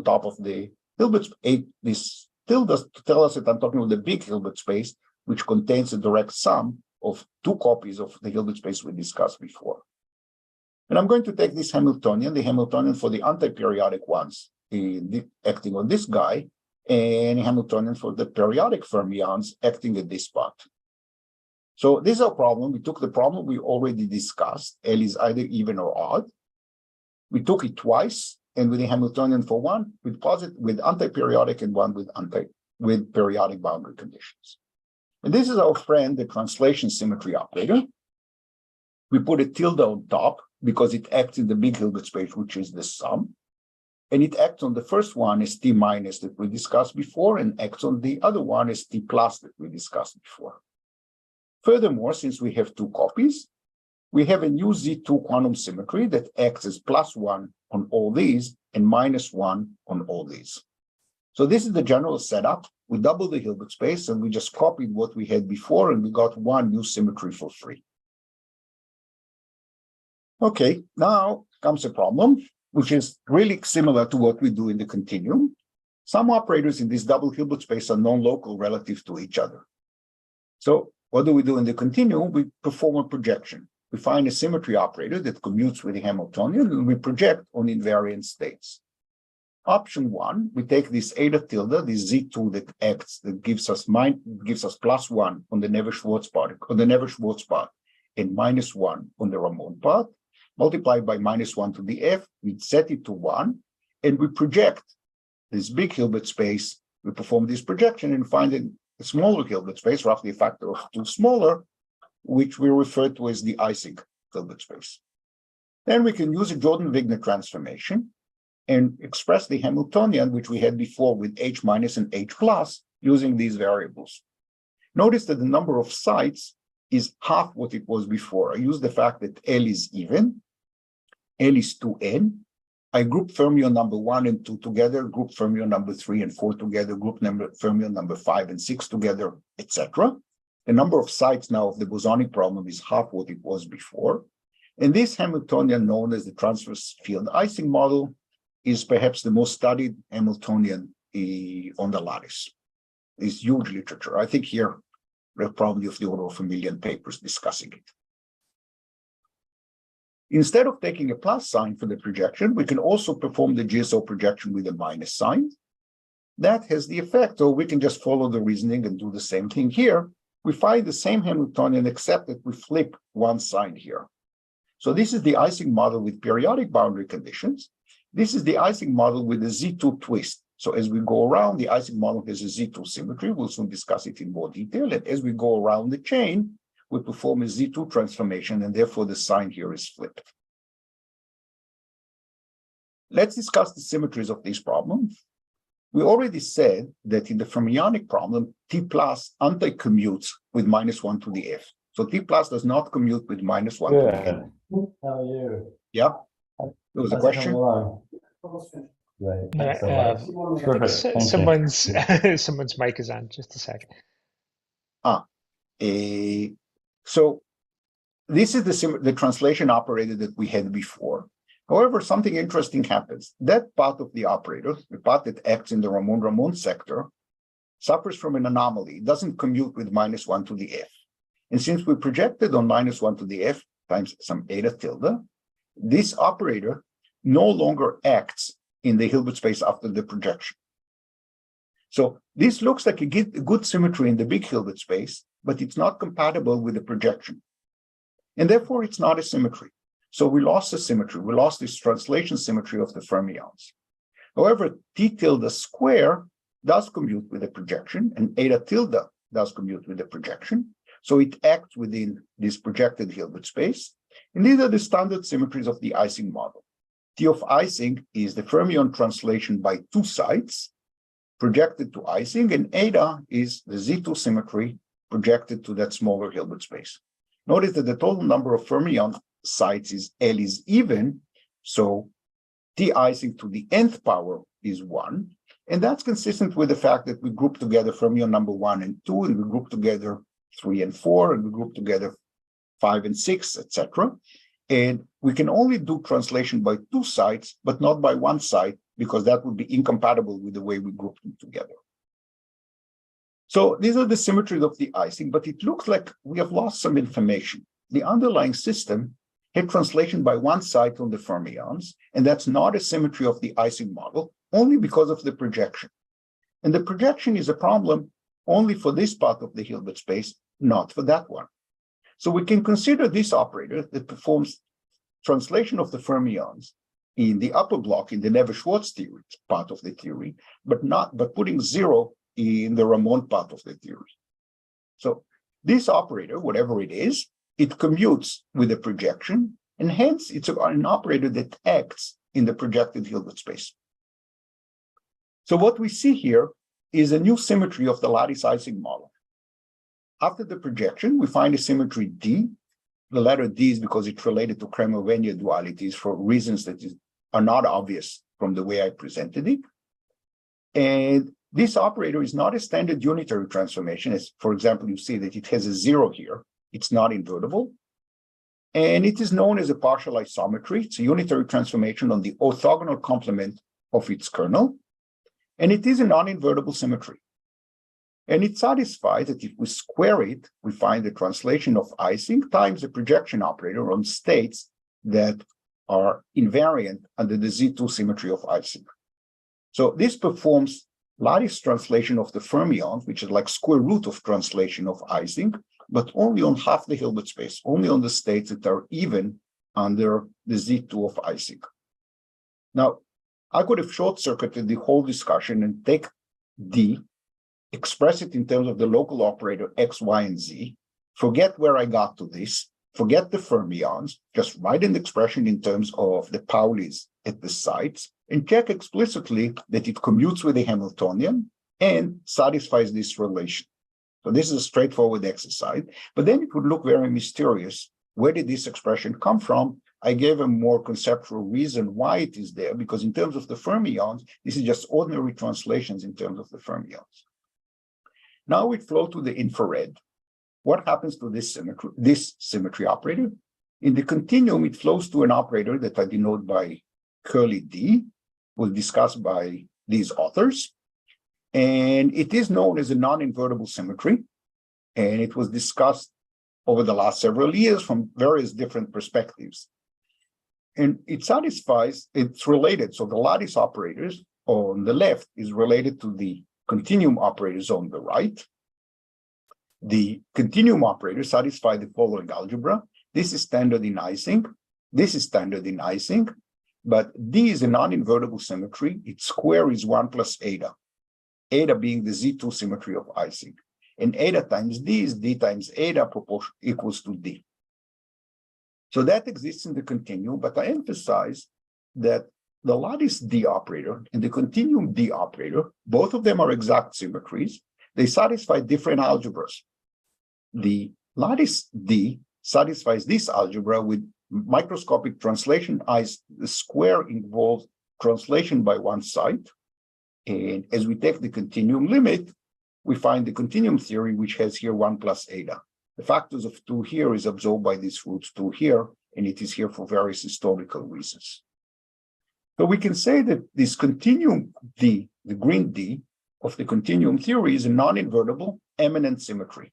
Speaker 2: top of the Hilbert space. This tilde to tell us that I'm talking about the big Hilbert space, which contains a direct sum of two copies of the Hilbert space we discussed before. And I'm going to take this Hamiltonian, the Hamiltonian for the antiperiodic ones, acting on this guy, and Hamiltonian for the periodic fermions acting at this spot. So this is our problem. We took the problem we already discussed. L is either even or odd. We took it twice, and with the Hamiltonian for one, with antiperiodic and one with periodic boundary conditions. And this is our friend, the translation symmetry operator. We put a tilde on top because it acts in the big Hilbert space, which is the sum. And it acts on the first one as T minus that we discussed before, and acts on the other one as T plus that we discussed before. Furthermore, since we have two copies, we have a new Z2 quantum symmetry that acts as +1 on all these and -1 on all these. So this is the general setup. We doubled the Hilbert space and we just copied what we had before, and we got one new symmetry for free. Okay, now comes a problem, which is really similar to what we do in the continuum. Some operators in this double Hilbert space are non-local relative to each other. So what do we do in the continuum? We perform a projection. We find a symmetry operator that commutes with the Hamiltonian, and we project on invariant states. Option one, we take this eta tilde, this Z2 that acts, that gives us +1 on the Never-Schwarz part, and -1 on the Ramon part, multiplied by -1 to the F, we set it to 1, and we project this big Hilbert space. We perform this projection and find a smaller Hilbert space, roughly a factor of 2 smaller, which we refer to as the Ising Hilbert space. Then we can use a Jordan-Wigner transformation and express the Hamiltonian, which we had before with H minus and H plus, using these variables. Notice that the number of sites is half what it was before. I use the fact that L is even, L is 2n. I group fermion number 1 and 2 together, group fermion number 3 and 4 together, group fermion number 5 and 6 together, etc. The number of sites now of the bosonic problem is half what it was before. And this Hamiltonian, known as the transverse field Ising model, is perhaps the most studied Hamiltonian on the lattice. It's huge literature. I think here there are probably of the order of 1 million papers discussing it. Instead of taking a plus sign for the projection, we can also perform the GSO projection with a minus sign. That has the effect, or we can just follow the reasoning and do the same thing here. We find the same Hamiltonian, except that we flip one sign here. So this is the Ising model with periodic boundary conditions. This is the Ising model with the Z2 twist. So as we go around, the Ising model has a Z2 symmetry. We'll soon discuss it in more detail. And as we go around the chain, we perform a Z2 transformation, and therefore the sign here is flipped. Let's discuss the symmetries of this problem. We already said that in the fermionic problem, T plus anti-commutes with -1 to the F. So T plus does not commute with -1 to the F.
Speaker 3: How are you?
Speaker 2: Yeah. There was a question?
Speaker 1: Someone's mic is on. Just a second.
Speaker 2: So this is the translation operator that we had before. However, something interesting happens. That part of the operator, the part that acts in the Ramon-Ramon sector, suffers from an anomaly. It doesn't commute with -1 to the F. And since we projected on -1 to the F times some eta tilde, this operator no longer acts in the Hilbert space after the projection. So this looks like a good symmetry in the big Hilbert space, but it's not compatible with the projection. And therefore, it's not a symmetry. So we lost the symmetry. We lost this translation symmetry of the fermions. However, T tilde square does commute with the projection, and eta tilde does commute with the projection. So it acts within this projected Hilbert space. And these are the standard symmetries of the Ising model. T of Ising is the fermion translation by two sites projected to Ising, and eta is the Z2 symmetry projected to that smaller Hilbert space. Notice that the total number of fermion sites is L is even, so T Ising to the nth power is 1. And that's consistent with the fact that we group together fermion number 1 and 2, and we group together 3 and 4, and we group together 5 and 6, etc. And we can only do translation by two sites, but not by one site, because that would be incompatible with the way we group them together. So these are the symmetries of the Ising, but it looks like we have lost some information. The underlying system had translation by one site on the fermions, and that's not a symmetry of the Ising model, only because of the projection. And the projection is a problem only for this part of the Hilbert space, not for that one. So we can consider this operator that performs translation of the fermions in the upper block in the Never-Schwarz theory, part of the theory, but putting 0 in the Ramon part of the theory. So this operator, whatever it is, it commutes with the projection, and hence it's an operator that acts in the projected Hilbert space. So what we see here is a new symmetry of the lattice Ising model. After the projection, we find a symmetry D. The letter D is because it's related to Kramer-Wenier dualities for reasons that are not obvious from the way I presented it. And this operator is not a standard unitary transformation, as, for example, you see that it has a 0 here. It's not invertible. And it is known as a partial isometry. It's a unitary transformation on the orthogonal complement of its kernel. And it is a non-invertible symmetry. And it satisfies that if we square it, we find the translation of Ising times the projection operator on states that are invariant under the Z2 symmetry of Ising. So this performs lattice translation of the fermions, which is like square root of translation of Ising, but only on half the Hilbert space, only on the states that are even under the Z2 of Ising. Now, I could have short-circuited the whole discussion and take D, express it in terms of the local operator X, Y, and Z, forget where I got to this, forget the fermions, just write an expression in terms of the Paulis at the sites, and check explicitly that it commutes with the Hamiltonian and satisfies this relation. So this is a straightforward exercise, but then it would look very mysterious. Where did this expression come from? I gave a more conceptual reason why it is there, because in terms of the fermions, this is just ordinary translations in terms of the fermions. Now we flow to the infrared. What happens to this symmetry operator? In the continuum, it flows to an operator that I denote by curly D, was discussed by these authors. And it is known as a non-invertible symmetry. And it was discussed over the last several years from various different perspectives. And it satisfies, it's related. So the lattice operators on the left is related to the continuum operators on the right. The continuum operators satisfy the following algebra. This is standard in Ising. This is standard in Ising. But D is a non-invertible symmetry. Its square is 1 plus eta. Eta being the Z2 symmetry of Ising. And eta times D is D times eta proportion equals to D. So that exists in the continuum, but I emphasize that the lattice D operator and the continuum D operator, both of them are exact symmetries. They satisfy different algebras. The lattice D satisfies this algebra with microscopic translation, as the square involves translation by one side. And as we take the continuum limit, we find the continuum theory, which has here 1 plus eta. The factors of 2 here is absorbed by this root 2 here, and it is here for various historical reasons. So we can say that this continuum D, the green D of the continuum theory, is a non-invertible eminent symmetry.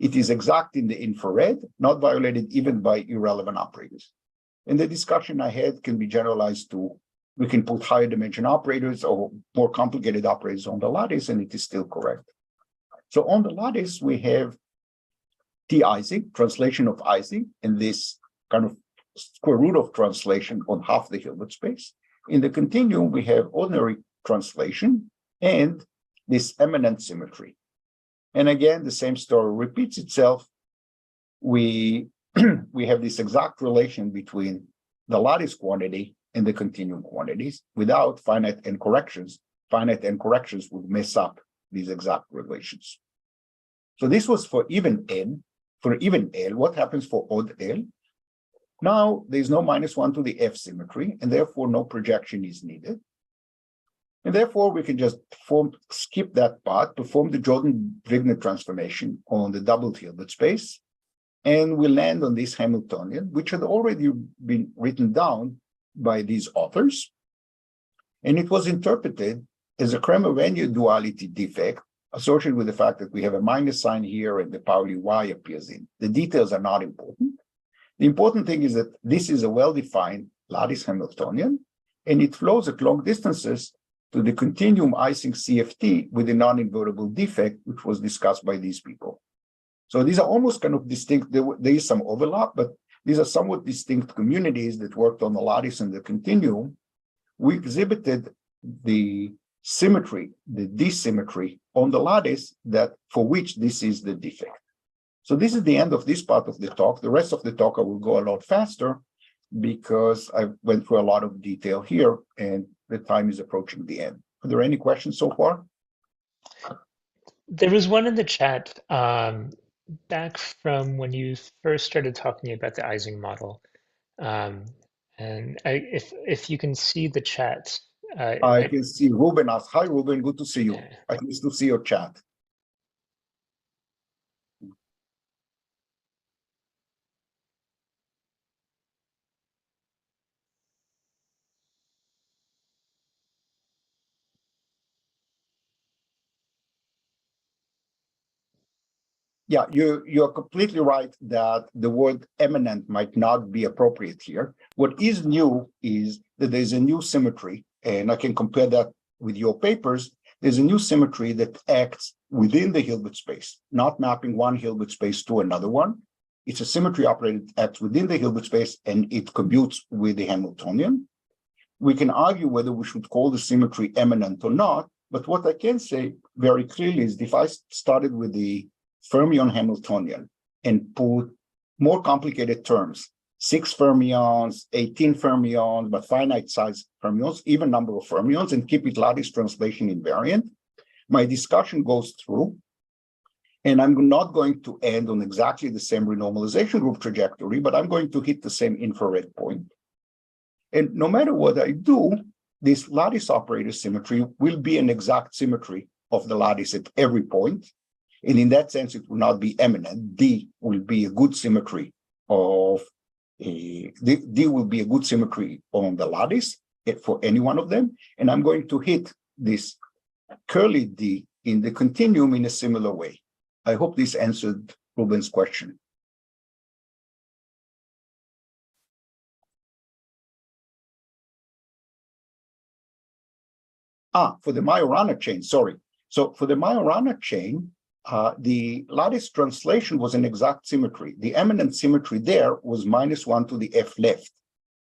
Speaker 2: It is exact in the infrared, not violated even by irrelevant operators. And the discussion I had can be generalized to, we can put higher dimension operators or more complicated operators on the lattice, and it is still correct. So on the lattice, we have T Ising, translation of Ising, and this kind of square root of translation on half the Hilbert space. In the continuum, we have ordinary translation and this eminent symmetry. And again, the same story repeats itself. We have this exact relation between the lattice quantity and the continuum quantities without finite n corrections. Finite n corrections would mess up these exact relations. So this was for even n. For even L, what happens for odd L? Now, there's no -1 to the F symmetry, and therefore no projection is needed. And therefore, we can just skip that part, perform the Jordan-Wigner transformation on the doubled Hilbert space, and we land on this Hamiltonian, which had already been written down by these authors. And it was interpreted as a Kramer-Wenier duality defect associated with the fact that we have a minus sign here and the Pauli Y appears in. The details are not important. The important thing is that this is a well-defined lattice Hamiltonian, and it flows at long distances to the continuum Ising CFT with a non-invertible defect, which was discussed by these people. So these are almost kind of distinct. There is some overlap, but these are somewhat distinct communities that worked on the lattice and the continuum. We exhibited the symmetry, the D-symmetry on the lattice that for which this is the defect. So this is the end of this part of the talk. The rest of the talk I will go a lot faster because I went through a lot of detail here and the time is approaching the end. Are there any questions so far?
Speaker 1: There was one in the chat back from when you first started talking about the Ising model. And if you can see the chat.
Speaker 2: I can see Ruben asked, hi Ruben, good to see you.
Speaker 1: Yeah.
Speaker 2: I can to see your chat. Yeah, you're completely right that the word eminent might not be appropriate here. What is new is that there's a new symmetry, and I can compare that with your papers. There's a new symmetry that acts within the Hilbert space, not mapping one Hilbert space to another one. It's a symmetry operator that acts within the Hilbert space, and it commutes with the Hamiltonian. We can argue whether we should call the symmetry eminent or not, but what I can say very clearly is if I started with the fermion Hamiltonian and put more complicated terms, 6 fermions, 18 fermions, but finite size fermions, even number of fermions, and keep it lattice translation invariant, my discussion goes through, and I'm not going to end on exactly the same renormalization group trajectory, but I'm going to hit the same infrared point. And no matter what I do, this lattice operator symmetry will be an exact symmetry of the lattice at every point. And in that sense, it will not be eminent. D will be a good symmetry of D will be a good symmetry on the lattice for any one of them. And I'm going to hit this curly D in the continuum in a similar way. I hope this answered Ruben's question. For the Majorana chain, sorry. So for the Majorana chain, the lattice translation was an exact symmetry. The eminent symmetry there was -1 to the f left.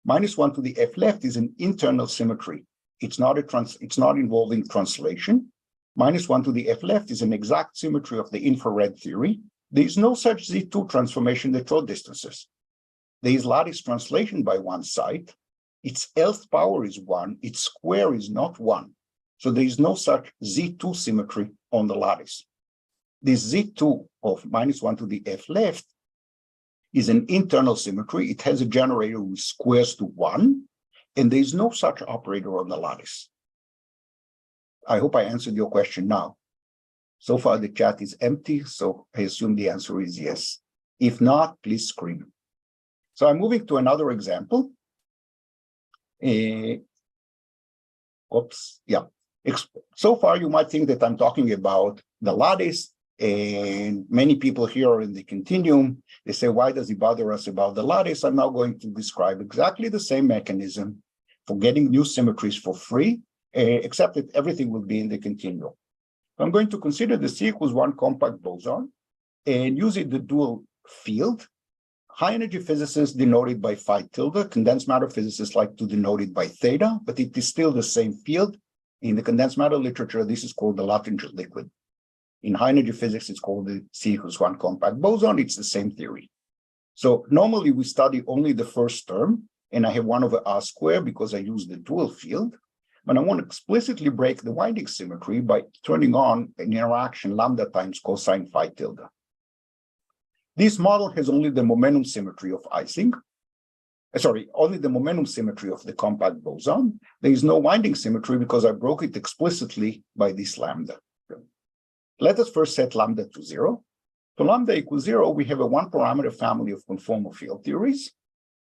Speaker 2: -1 to the f left is an internal symmetry. It's not involving translation. -1 to the f left is an exact symmetry of the infrared theory. There is no such Z2 transformation at short distances. There is lattice translation by one side. Its Lth power is 1. Its square is not 1. So there is no such Z2 symmetry on the lattice. This Z2 of -1 to the f left is an internal symmetry. It has a generator with squares to 1, and there is no such operator on the lattice. I hope I answered your question now. So far, the chat is empty, so I assume the answer is yes. If not, please scream. So I'm moving to another example. So far, you might think that I'm talking about the lattice, and many people here are in the continuum. They say, why does it bother us about the lattice? I'm now going to describe exactly the same mechanism for getting new symmetries for free, except that everything will be in the continuum. I'm going to consider the C equals 1 compact boson and using the dual field. High energy physicists denote it by phi tilde. Condensed matter physicists like to denote it by theta, but it is still the same field. In the condensed matter literature, this is called the Luttinger liquid. In high energy physics, it's called the C equals 1 compact boson. It's the same theory. So normally we study only the first term, and I have 1 over r squared because I use the dual field. But I want to explicitly break the winding symmetry by turning on an interaction lambda times cosine phi tilde. This model has only the momentum symmetry of Ising. Only the momentum symmetry of the compact boson. There is no winding symmetry because I broke it explicitly by this lambda. Let us first set lambda to 0. For lambda equals 0, we have a 1-parameter family of conformal field theories.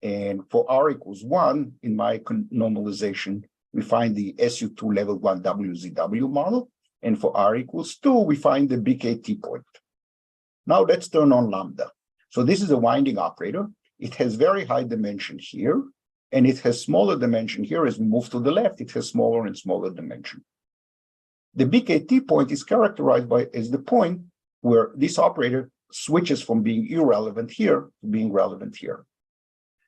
Speaker 2: And for r equals 1, in my normalization, we find the SU2 level 1 WZW model. And for r equals 2, we find the BKT point. Now let's turn on lambda. So this is a winding operator. It has very high dimension here, and it has smaller dimension here. As we move to the left, it has smaller and smaller dimension. The BKT point is characterized as the point where this operator switches from being irrelevant here to being relevant here.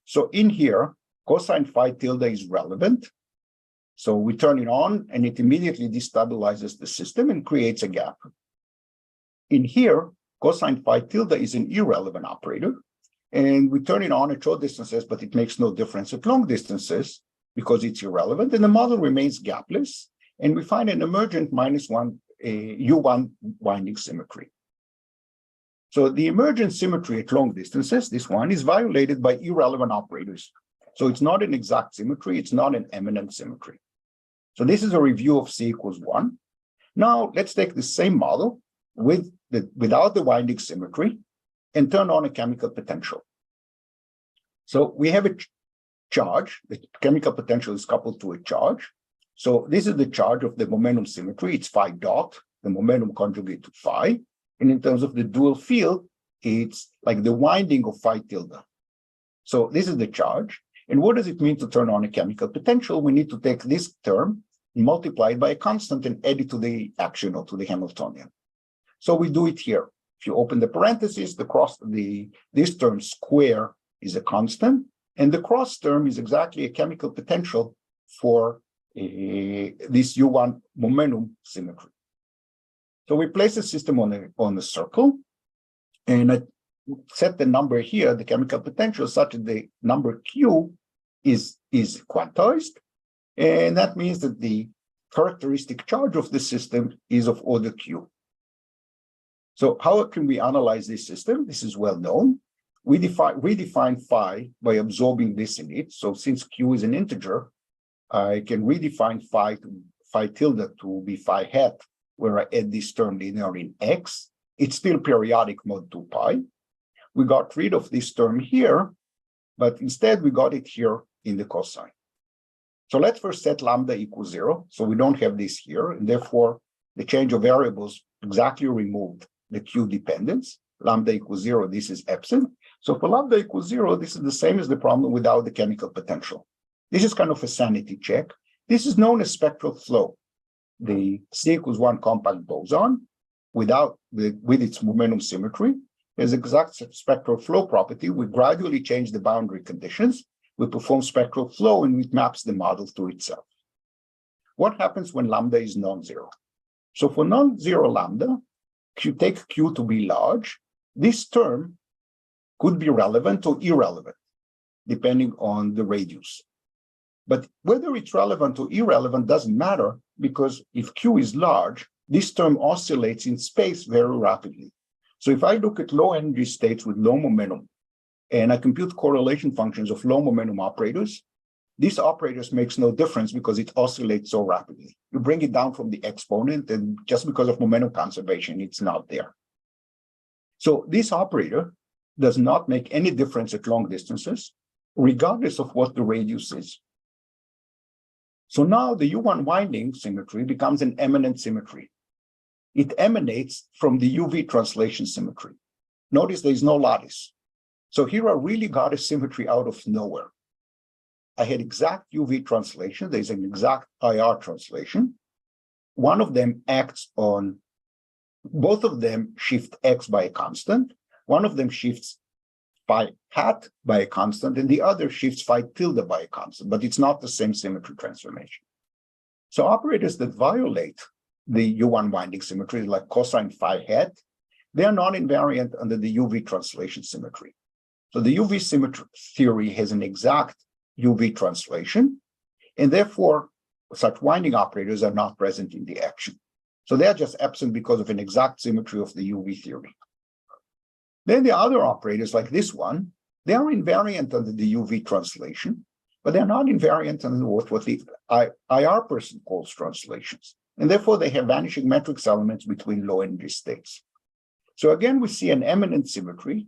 Speaker 2: So in here, cosine phi tilde is relevant. So we turn it on, and it immediately destabilizes the system and creates a gap. In here, cosine phi tilde is an irrelevant operator. And we turn it on at short distances, but it makes no difference at long distances because it's irrelevant. And the model remains gapless. And we find an emergent -1 U1 winding symmetry. So the emergent symmetry at long distances, this one, is violated by irrelevant operators. So it's not an exact symmetry, it's not an eminent symmetry. So this is a review of C equals 1. Now let's take the same model without the winding symmetry and turn on a chemical potential. So we have a charge, the chemical potential is coupled to a charge. So this is the charge of the momentum symmetry, it's phi dot, the momentum conjugate to phi. And in terms of the dual field, it's like the winding of phi tilde. So this is the charge. And what does it mean to turn on a chemical potential? We need to take this term, multiply it by a constant, and add it to the action or to the Hamiltonian. So we do it here. If you open the parentheses, this term square is a constant, and the cross term is exactly a chemical potential for this U1 momentum symmetry. So we place the system on a circle, and I set the number here, the chemical potential, such that the number Q is quantized, and that means that the characteristic charge of the system is of order Q. So how can we analyze this system? This is well known. We redefine phi by absorbing this in it. So since Q is an integer, I can redefine phi tilde to be phi hat, where I add this term linear in X. It's still periodic mod 2 pi. We got rid of this term here, but instead we got it here in the cosine. So let's first set lambda equals 0. So we don't have this here, and therefore the change of variables exactly removed the Q dependence. Lambda equals 0, this is absent. So for lambda equals 0, this is the same as the problem without the chemical potential. This is kind of a sanity check. This is known as spectral flow. The C equals 1 compact boson with its momentum symmetry has exact spectral flow property. We gradually change the boundary conditions. We perform spectral flow and it maps the model to itself. What happens when lambda is non-zero? So for non-zero lambda, if you take Q to be large, this term could be relevant or irrelevant, depending on the radius. But whether it's relevant or irrelevant doesn't matter, because if Q is large, this term oscillates in space very rapidly. So if I look at low energy states with low momentum, and I compute correlation functions of low momentum operators, these operators makes no difference because it oscillates so rapidly. You bring it down from the exponent, and just because of momentum conservation, it's not there. So this operator does not make any difference at long distances, regardless of what the radius is. So now the U1 winding symmetry becomes an eminent symmetry. It emanates from the UV translation symmetry. Notice there is no lattice. So here I really got a symmetry out of nowhere. I had exact UV translation. There's an exact IR translation. One of them acts on, both of them shift X by a constant. One of them shifts phi hat by a constant, and the other shifts phi tilde by a constant, but it's not the same symmetry transformation. So operators that violate the U1 winding symmetry, like cosine phi hat, they are non-invariant under the UV translation symmetry. So the UV symmetry theory has an exact UV translation, and therefore such winding operators are not present in the action. So they are just absent because of an exact symmetry of the UV theory. Then the other operators, like this one, they are invariant under the UV translation, but they're not invariant under what the IR person calls translations. And therefore, they have vanishing matrix elements between low energy states. So again, we see an eminent symmetry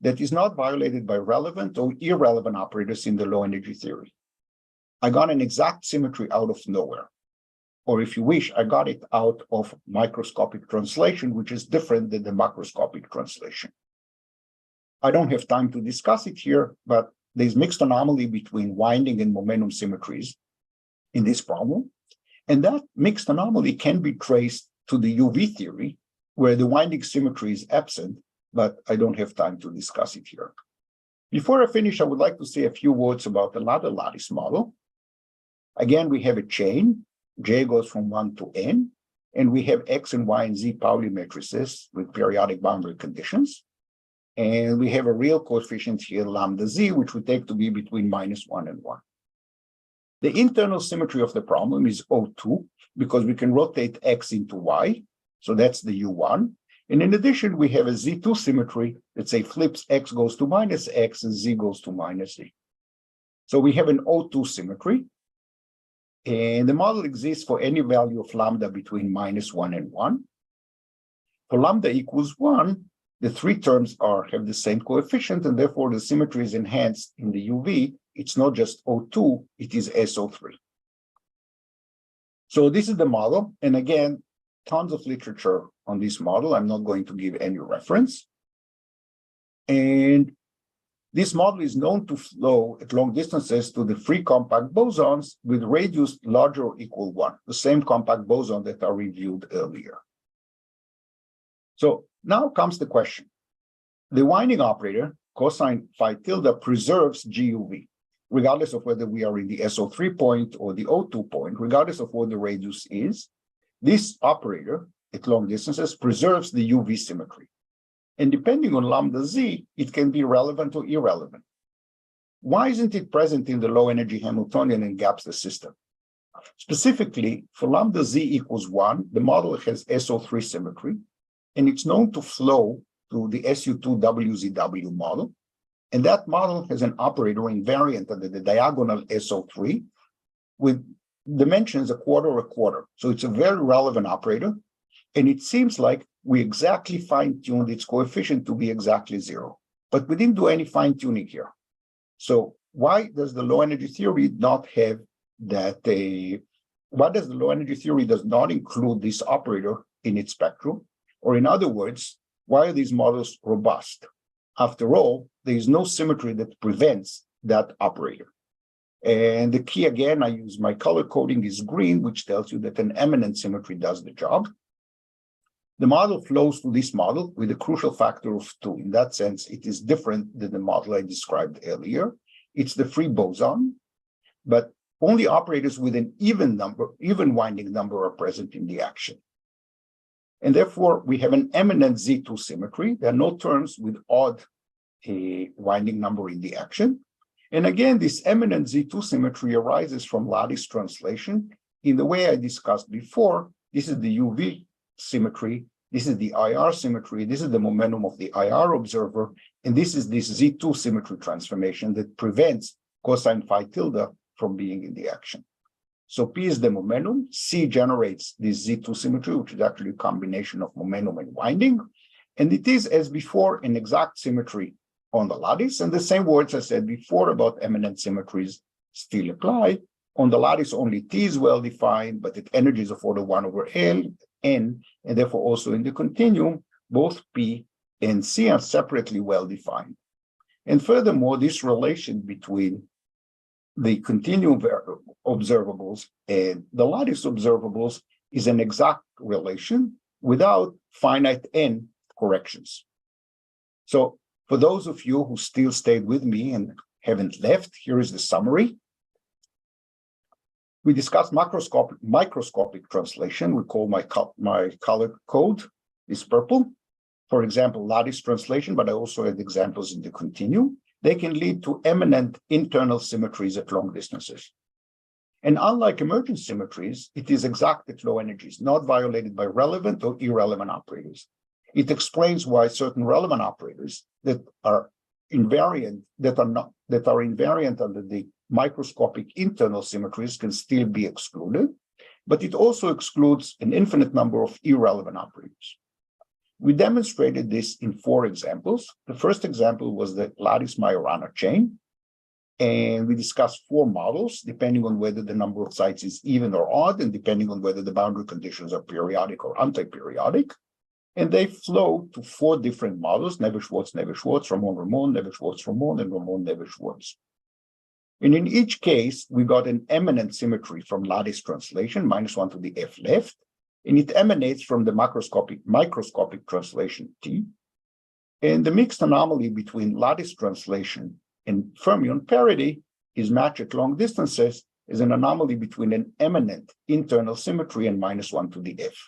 Speaker 2: that is not violated by relevant or irrelevant operators in the low energy theory. I got an exact symmetry out of nowhere. Or if you wish, I got it out of microscopic translation, which is different than the macroscopic translation. I don't have time to discuss it here, but there's mixed anomaly between winding and momentum symmetries in this problem. And that mixed anomaly can be traced to the UV theory, where the winding symmetry is absent, but I don't have time to discuss it here. Before I finish, I would like to say a few words about the ladder lattice model. Again, we have a chain. J goes from 1 to n, and we have X and Y and Z Pauli matrices with periodic boundary conditions. And we have a real coefficient here, lambda Z, which we take to be between -1 and 1. The internal symmetry of the problem is O2, because we can rotate X into Y. So that's the U1. And in addition, we have a Z2 symmetry that say flips X goes to -X and Z goes to -Z. So we have an O2 symmetry. And the model exists for any value of lambda between -1 and 1. For lambda equals 1, the three terms have the same coefficient, and therefore the symmetry is enhanced in the UV. It's not just O2, it is SO3. So this is the model. And again, tons of literature on this model. I'm not going to give any reference. And this model is known to flow at long distances to the free compact bosons with radius larger or equal 1, the same compact boson that I reviewed earlier. So now comes the question. The winding operator, cosine phi tilde, preserves GUV, regardless of whether we are in the SO3 point or the O2 point, regardless of what the radius is. This operator at long distances preserves the UV symmetry. And depending on lambda Z, it can be relevant or irrelevant. Why isn't it present in the low energy Hamiltonian and gaps the system? Specifically, for lambda Z equals 1, the model has SO3 symmetry, and it's known to flow to the SU2WZW model. And that model has an operator invariant under the diagonal SO3 with dimensions a quarter. So it's a very relevant operator. And it seems like we exactly fine-tuned its coefficient to be exactly 0. But we didn't do any fine-tuning here. So why does the low energy theory not have that? Why does the low energy theory does not include this operator in its spectrum? Or in other words, why are these models robust? After all, there is no symmetry that prevents that operator. And the key, again, I use my color coding is green, which tells you that an eminent symmetry does the job. The model flows to this model with a crucial factor of 2. In that sense, it is different than the model I described earlier. It's the free boson, but only operators with an even winding number are present in the action. And therefore, we have an eminent Z2 symmetry. There are no terms with odd winding number in the action. And again, this eminent Z2 symmetry arises from lattice translation. In the way I discussed before, this is the UV symmetry, this is the IR symmetry, this is the momentum of the IR observer, and this is this Z2 symmetry transformation that prevents cosine phi tilde from being in the action. So P is the momentum, C generates this Z2 symmetry, which is actually a combination of momentum and winding, and it is, as before, an exact symmetry on the lattice, and the same words I said before about eminent symmetries still apply. On the lattice, only T is well-defined, but at energies of order 1 over L, N, and therefore also in the continuum, both P and C are separately well-defined. And furthermore, this relation between the continuum observables and the lattice observables is an exact relation without finite N corrections. So for those of you who still stayed with me and haven't left, here is the summary. We discussed microscopic translation. We call my color code is purple. For example, lattice translation, but I also had examples in the continuum. They can lead to eminent internal symmetries at long distances. And unlike emergent symmetries, it is exact at low energies, not violated by relevant or irrelevant operators. It explains why certain relevant operators that are invariant under the microscopic internal symmetries can still be excluded, but it also excludes an infinite number of irrelevant operators. We demonstrated this in 4 examples. The first example was the lattice Majorana chain, and we discussed 4 models, depending on whether the number of sites is even or odd, and depending on whether the boundary conditions are periodic or anti-periodic. And they flow to 4 different models: Neves-Schwarz, Neves-Schwarz, Ramon-Ramon, Neves-Schwarz-Ramon, and Ramon-Neves-Schwarz. And in each case, we got an eminent symmetry from lattice translation, -1 to the F left, and it emanates from the microscopic translation T. And the mixed anomaly between lattice translation and fermion parity is matched at long distances as an anomaly between an eminent internal symmetry and -1 to the F.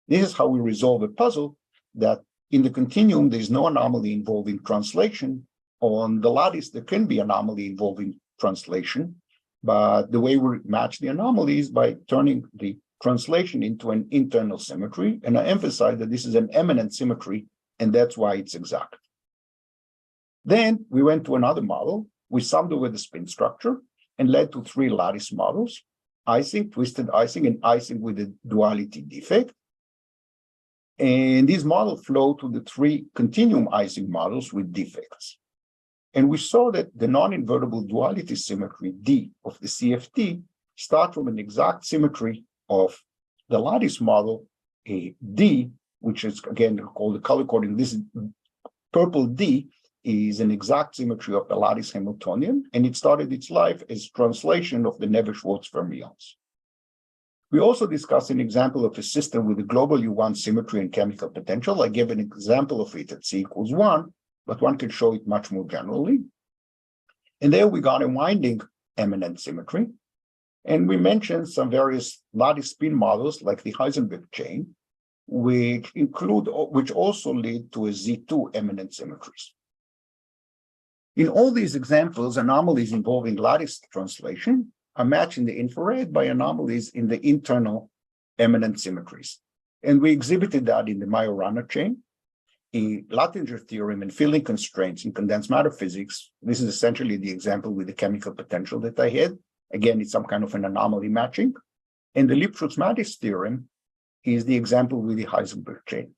Speaker 2: This is how we resolve a puzzle that in the continuum, there's no anomaly involving translation. On the lattice, there can be anomaly involving translation, but the way we match the anomaly is by turning the translation into an internal symmetry. And I emphasize that this is an eminent symmetry, and that's why it's exact. Then we went to another model. We summed over the spin structure and led to 3 lattice models: Ising, twisted Ising, and Ising with a duality defect. And these models flow to the 3 continuum Ising models with defects. And we saw that the non-invertible duality symmetry D of the CFT start from an exact symmetry of the lattice model, a D, which is again called the color coding. This purple D is an exact symmetry of the lattice Hamiltonian, and it started its life as translation of the Navier-Schwarz fermions. We also discussed an example of a system with a global U1 symmetry and chemical potential. I gave an example of it at C equals 1, but one can show it much more generally. And there we got a winding eminent symmetry. And we mentioned some various lattice spin models like the Heisenberg chain, which also lead to a Z2 eminent symmetries. In all these examples, anomalies involving lattice translation are matched in the infrared by anomalies in the internal eminent symmetries. And we exhibited that in the Majorana chain, a Latinger theorem and filling constraints in condensed matter physics. This is essentially the example with the chemical potential that I had. Again, it's some kind of an anomaly matching. And the Lipschutz-Mattis theorem is the example with the Heisenberg chain.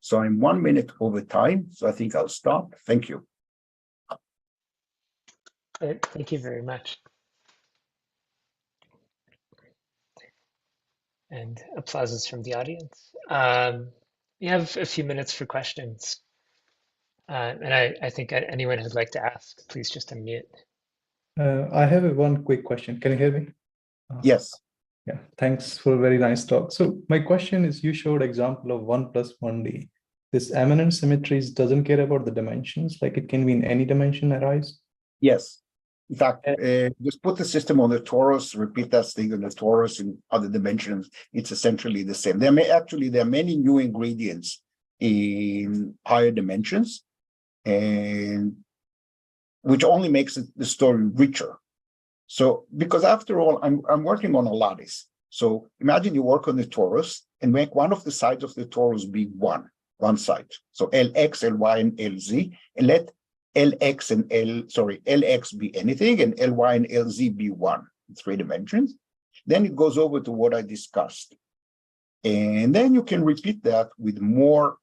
Speaker 2: So I'm 1 minute over time, so I think I'll stop. Thank you.
Speaker 1: Thank you very much. And applauses from the audience. We have a few minutes for questions. And I think anyone who'd like to ask, please just unmute.
Speaker 3: I have one quick question. Can you hear me?
Speaker 2: Yes.
Speaker 3: Yeah, thanks for a very nice talk. So my question is, you showed example of 1 + 1D. This eminent symmetries doesn't care about the dimensions, like it can be in any dimension arise?
Speaker 2: Yes. In fact, just put the system on the torus, repeat that thing on the torus in other dimensions. It's essentially the same. There are many new ingredients in higher dimensions, and which only makes the story richer. So, because after all, I'm working on a lattice. So imagine you work on the torus and make one of the sides of the torus be one side. So Lx, Ly, and Lz, and let Lx and Lx be anything, and Ly and Lz be 1 in 3 dimensions. Then it goes over to what I discussed. And then you can repeat that with more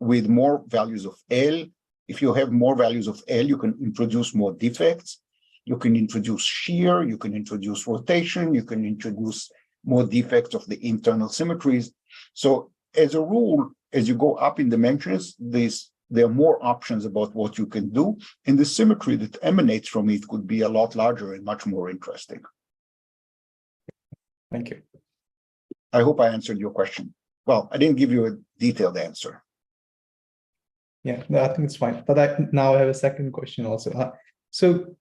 Speaker 2: values of L. If you have more values of L, you can introduce more defects. You can introduce shear, you can introduce rotation, you can introduce more defects of the internal symmetries. So as a rule, as you go up in dimensions, there are more options about what you can do, and the symmetry that emanates from it could be a lot larger and much more interesting.
Speaker 3: Thank you.
Speaker 2: I hope I answered your question. Well, I didn't give you a detailed answer.
Speaker 3: Yeah, no, I think it's fine. But now I have a second question also. So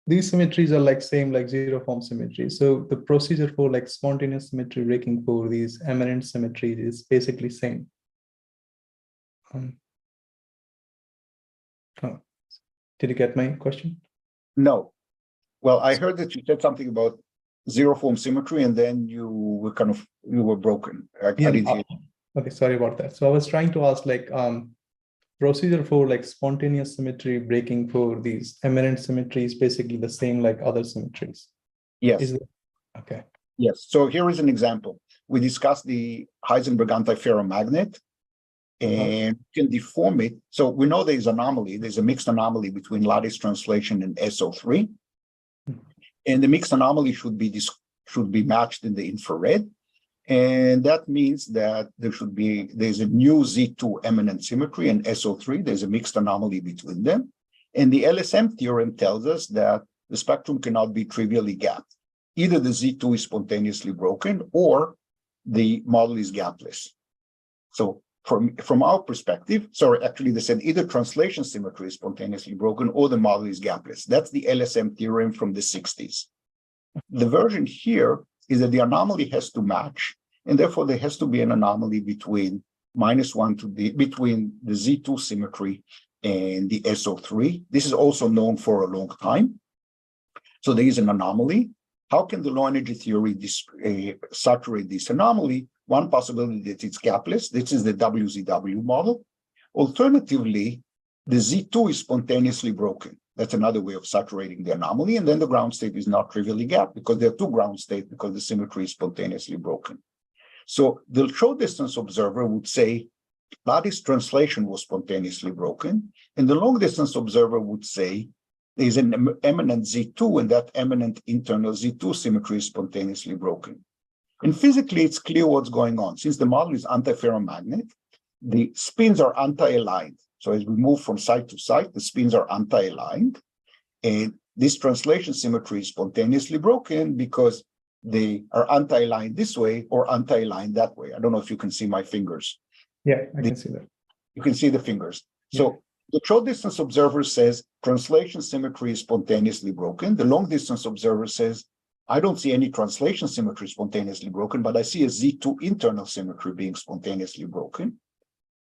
Speaker 3: these symmetries are like same like zero form symmetry. So the procedure for like spontaneous symmetry breaking for these eminent symmetries is basically same. Did you get my question?
Speaker 2: No. Well, I heard that you said something about zero form symmetry, and then you were broken. I didn't hear.
Speaker 3: Okay, sorry about that. So I was trying to ask like procedure for like spontaneous symmetry breaking for these eminent symmetries basically the same like other symmetries.
Speaker 2: Yes.
Speaker 3: Okay.
Speaker 2: Yes. So here is an example. We discussed the Heisenberg antiferromagnet, and you can deform it. So we know there's anomaly. There's a mixed anomaly between lattice translation and SO3. And the mixed anomaly should be matched in the infrared. And that means that there's a new Z2 eminent symmetry and SO3. There's a mixed anomaly between them. And the LSM theorem tells us that the spectrum cannot be trivially gapped. Either the Z2 is spontaneously broken or the model is gapless. So from our perspective, actually they said either translation symmetry is spontaneously broken or the model is gapless. That's the LSM theorem from the 60s. The version here is that the anomaly has to match, and therefore there has to be an anomaly between between the Z2 symmetry and the SO3. This is also known for a long time. So there is an anomaly. How can the low energy theory saturate this anomaly? One possibility that it's gapless. This is the WZW model. Alternatively, the Z2 is spontaneously broken. That's another way of saturating the anomaly. And then the ground state is not trivially gapped because there are two ground states because the symmetry is spontaneously broken. So the short distance observer would say lattice translation was spontaneously broken. And the long distance observer would say there's an eminent Z2 and that eminent internal Z2 symmetry is spontaneously broken. And physically, it's clear what's going on. Since the model is antiferromagnet, the spins are anti-aligned. So as we move from site to site, the spins are anti-aligned. And this translation symmetry is spontaneously broken because they are anti-aligned this way or anti-aligned that way. I don't know if you can see my fingers.
Speaker 3: Yeah, I can see that.
Speaker 2: You can see the fingers.
Speaker 3: Yeah.
Speaker 2: So the short distance observer says translation symmetry is spontaneously broken. The long distance observer says, I don't see any translation symmetry spontaneously broken, but I see a Z2 internal symmetry being spontaneously broken.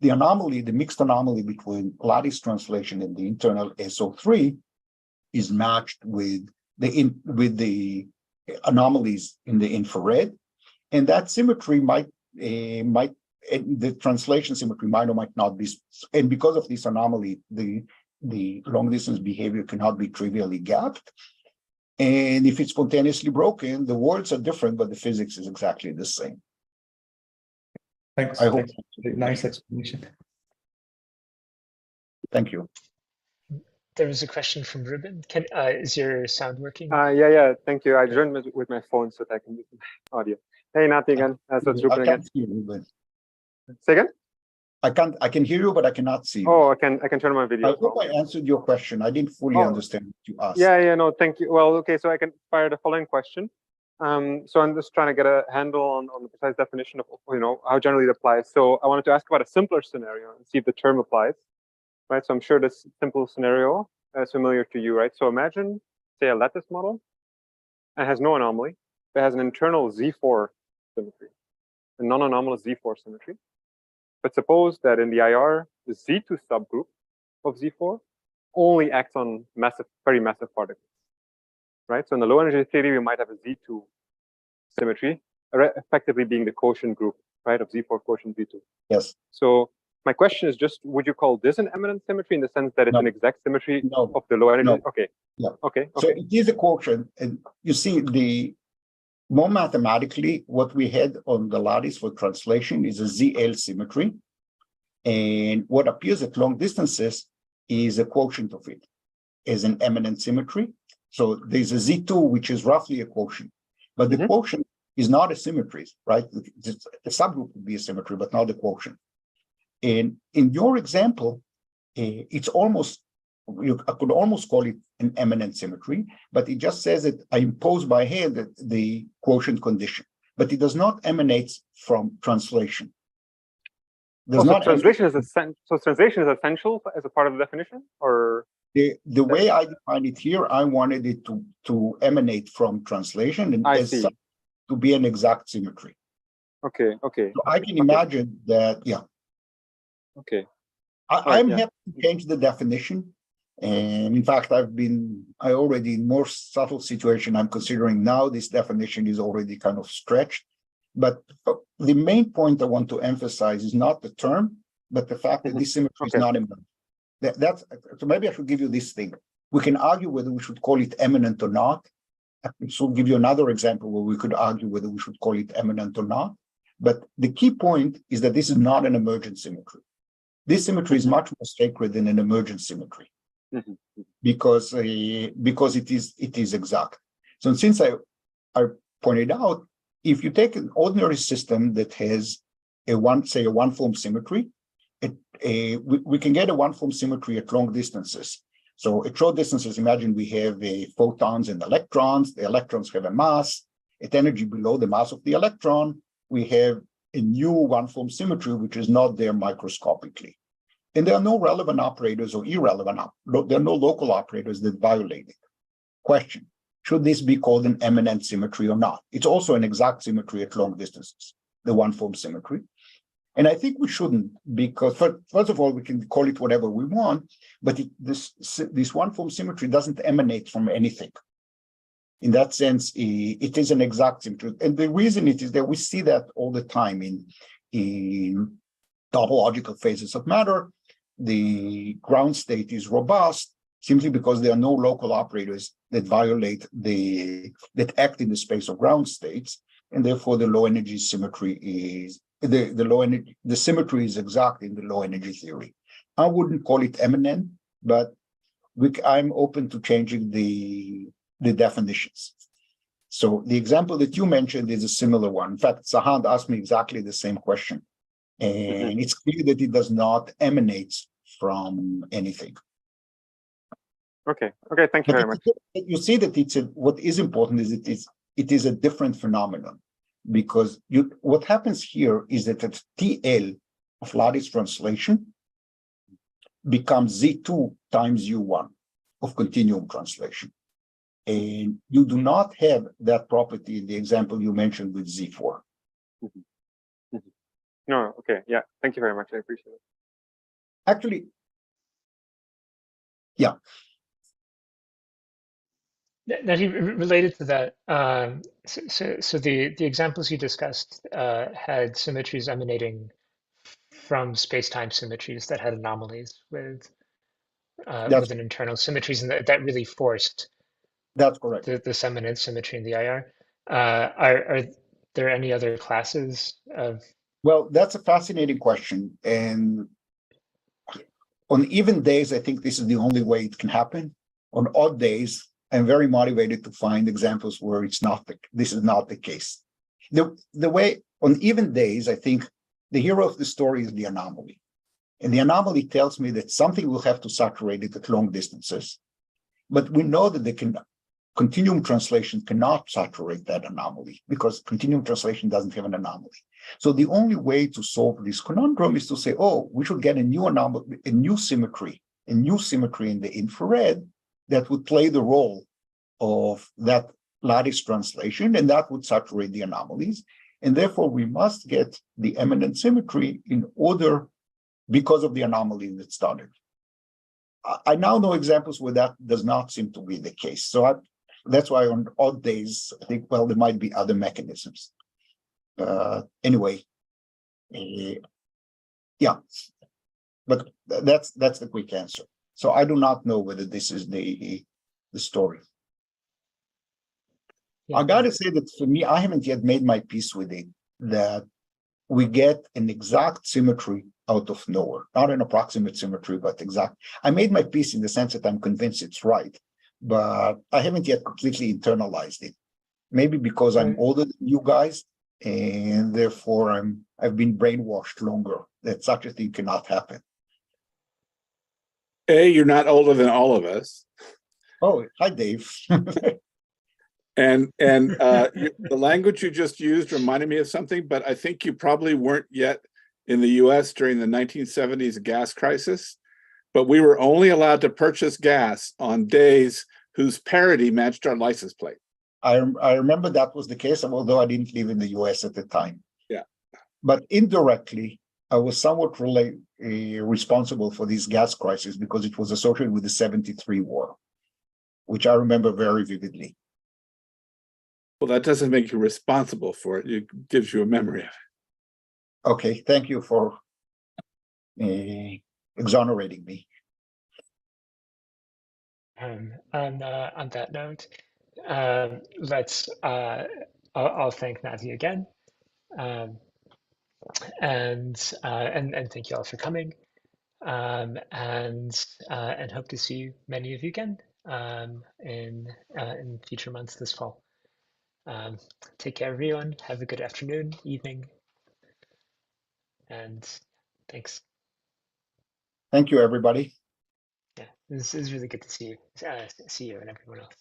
Speaker 2: The anomaly, the mixed anomaly between lattice translation and the internal SO3 is matched with the anomalies in the infrared, and that symmetry the translation symmetry might or might not be, and because of this anomaly, the long distance behavior cannot be trivially gapped. And if it's spontaneously broken, the words are different, but the physics is exactly the same.
Speaker 3: Thanks.
Speaker 2: I hope.
Speaker 3: Nice explanation.
Speaker 2: Thank you.
Speaker 1: There was a question from Ruben. Is your sound working?
Speaker 4: Yeah. Thank you. I joined with my phone so that I can use my audio. Hey, Nati again. So it's Ruben again.
Speaker 2: See you, Ruben.
Speaker 4: Say again?
Speaker 2: I can hear you, but I cannot see you.
Speaker 4: Oh, I can turn on my video.
Speaker 2: I hope I answered your question. I didn't fully understand what you asked.
Speaker 4: Yeah, no, thank you. Well, okay, so I can fire the following question. So I'm just trying to get a handle on the precise definition of how generally it applies. So I wanted to ask about a simpler scenario and see if the term applies. Right. So I'm sure this simple scenario is familiar to you, right? So imagine, say, a lattice model and has no anomaly. It has an internal Z4 symmetry, a non-anomalous Z4 symmetry. But suppose that in the IR, the Z2 subgroup of Z4 only acts on very massive particles, right? So in the low energy theory, we might have a Z2 symmetry, effectively being the quotient group, right, of Z4 quotient Z2.
Speaker 2: Yes.
Speaker 4: So my question is just, would you call this an eminent symmetry in the sense that it's an exact symmetry of the low energy?
Speaker 2: No.
Speaker 4: Okay.
Speaker 2: Yeah.
Speaker 4: Okay.
Speaker 2: So it is a quotient, and you see more mathematically, what we had on the lattice for translation is a ZL symmetry. And what appears at long distances is a quotient of it as an eminent symmetry. So there's a Z2, which is roughly a quotient, but the quotient is not a symmetry, right? The subgroup would be a symmetry, but not the quotient. And in your example, it's almost, I could almost call it an eminent symmetry, but it just says that I impose by hand the quotient condition, but it does not emanate from translation.
Speaker 4: Translation is essential as a part of the definition, or
Speaker 2: the way I define it here, I wanted it to emanate from translation and to be an exact symmetry.
Speaker 4: Okay.
Speaker 2: So I can imagine that, yeah.
Speaker 4: Okay.
Speaker 2: I'm happy to change the definition. And in fact, I already in more subtle situation, I'm considering now this definition is already kind of stretched. But the main point I want to emphasize is not the term, but the fact that this symmetry is not eminent. So maybe I should give you this thing. We can argue whether we should call it eminent or not. So I'll give you another example where we could argue whether we should call it eminent or not. But the key point is that this is not an emergent symmetry. This symmetry is much more sacred than an emergent symmetry because it is exact. So since I pointed out, if you take an ordinary system that has a one-form symmetry, we can get a one-form symmetry at long distances. So at short distances, imagine we have photons and electrons. The electrons have a mass. At energy below the mass of the electron, we have a new one-form symmetry, which is not there microscopically. And there are no relevant operators or irrelevant, there are no local operators that violate it. Question, should this be called an eminent symmetry or not? It's also an exact symmetry at long distances. the one-form symmetry. And I think we shouldn't, because first of all, we can call it whatever we want, but this one-form symmetry doesn't emanate from anything. In that sense, it is an exact symmetry. And the reason it is that we see that all the time in topological phases of matter. The ground state is robust simply because there are no local operators that violate that act in the space of ground states, and therefore the low energy symmetry is the symmetry is exact in the low energy theory. I wouldn't call it eminent, but I'm open to changing the definitions. So the example that you mentioned is a similar one. In fact, Sahand asked me exactly the same question. And it's clear that it does not emanate from anything.
Speaker 4: Okay, thank you very much.
Speaker 2: You see that what is important is it is a different phenomenon, because what happens here is that the TL of lattice translation becomes Z2 times U1 of continuum translation. And you do not have that property in the example you mentioned with Z4.
Speaker 4: No, okay, yeah, thank you very much. I appreciate it.
Speaker 2: Actually, yeah.
Speaker 1: Now, related to that, so the examples you discussed had symmetries emanating from space-time symmetries that had anomalies with an internal symmetries, and that really forced
Speaker 2: that's correct.
Speaker 1: This eminent symmetry in the IR. Are there any other classes of?
Speaker 2: Well, that's a fascinating question, and on even days, I think this is the only way it can happen. On odd days, I'm very motivated to find examples where this is not the case. The way on even days, I think the hero of the story is the anomaly. And the anomaly tells me that something will have to saturate it at long distances. But we know that continuum translation cannot saturate that anomaly because continuum translation doesn't have an anomaly. So the only way to solve this conundrum is to say, oh, we should get a new anomaly, a new symmetry in the infrared that would play the role of that lattice translation, and that would saturate the anomalies. And therefore, we must get the eminent symmetry in order because of the anomaly that started. I now know examples where that does not seem to be the case. So that's why on odd days, I think, well, there might be other mechanisms. Anyway, yeah, but that's the quick answer. So I do not know whether this is the story. Yeah. I got to say that for me, I haven't yet made my peace with it, that we get an exact symmetry out of nowhere, not an approximate symmetry, but exact. I made my peace in the sense that I'm convinced it's right, but I haven't yet completely internalized it. Maybe because I'm older than you guys, and therefore I've been brainwashed longer that such a thing cannot happen.
Speaker 5: You're not older than all of us.
Speaker 2: Oh, hi, Dave.
Speaker 5: And the language you just used reminded me of something, but I think you probably weren't yet in the US during the 1970s gas crisis, but we were only allowed to purchase gas on days whose parity matched our license plate.
Speaker 2: I remember that was the case, although I didn't live in the US at the time.
Speaker 5: Yeah.
Speaker 2: But indirectly, I was somewhat responsible for this gas crisis because it was associated with the 73 war, which I remember very vividly.
Speaker 5: Well, that doesn't make you responsible for it. It gives you a memory of it.
Speaker 2: Okay, thank you for exonerating me.
Speaker 1: On that note, I'll thank Nadia again, and thank you all for coming, and hope to see many of you again in future months this fall. Take care, everyone. Have a good afternoon, evening, and thanks.
Speaker 2: Thank you, everybody.
Speaker 1: Yeah, this is really good to see you. See you and everyone else.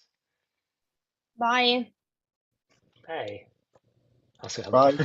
Speaker 6: Bye.
Speaker 1: Bye. Also,
Speaker 2: Bye.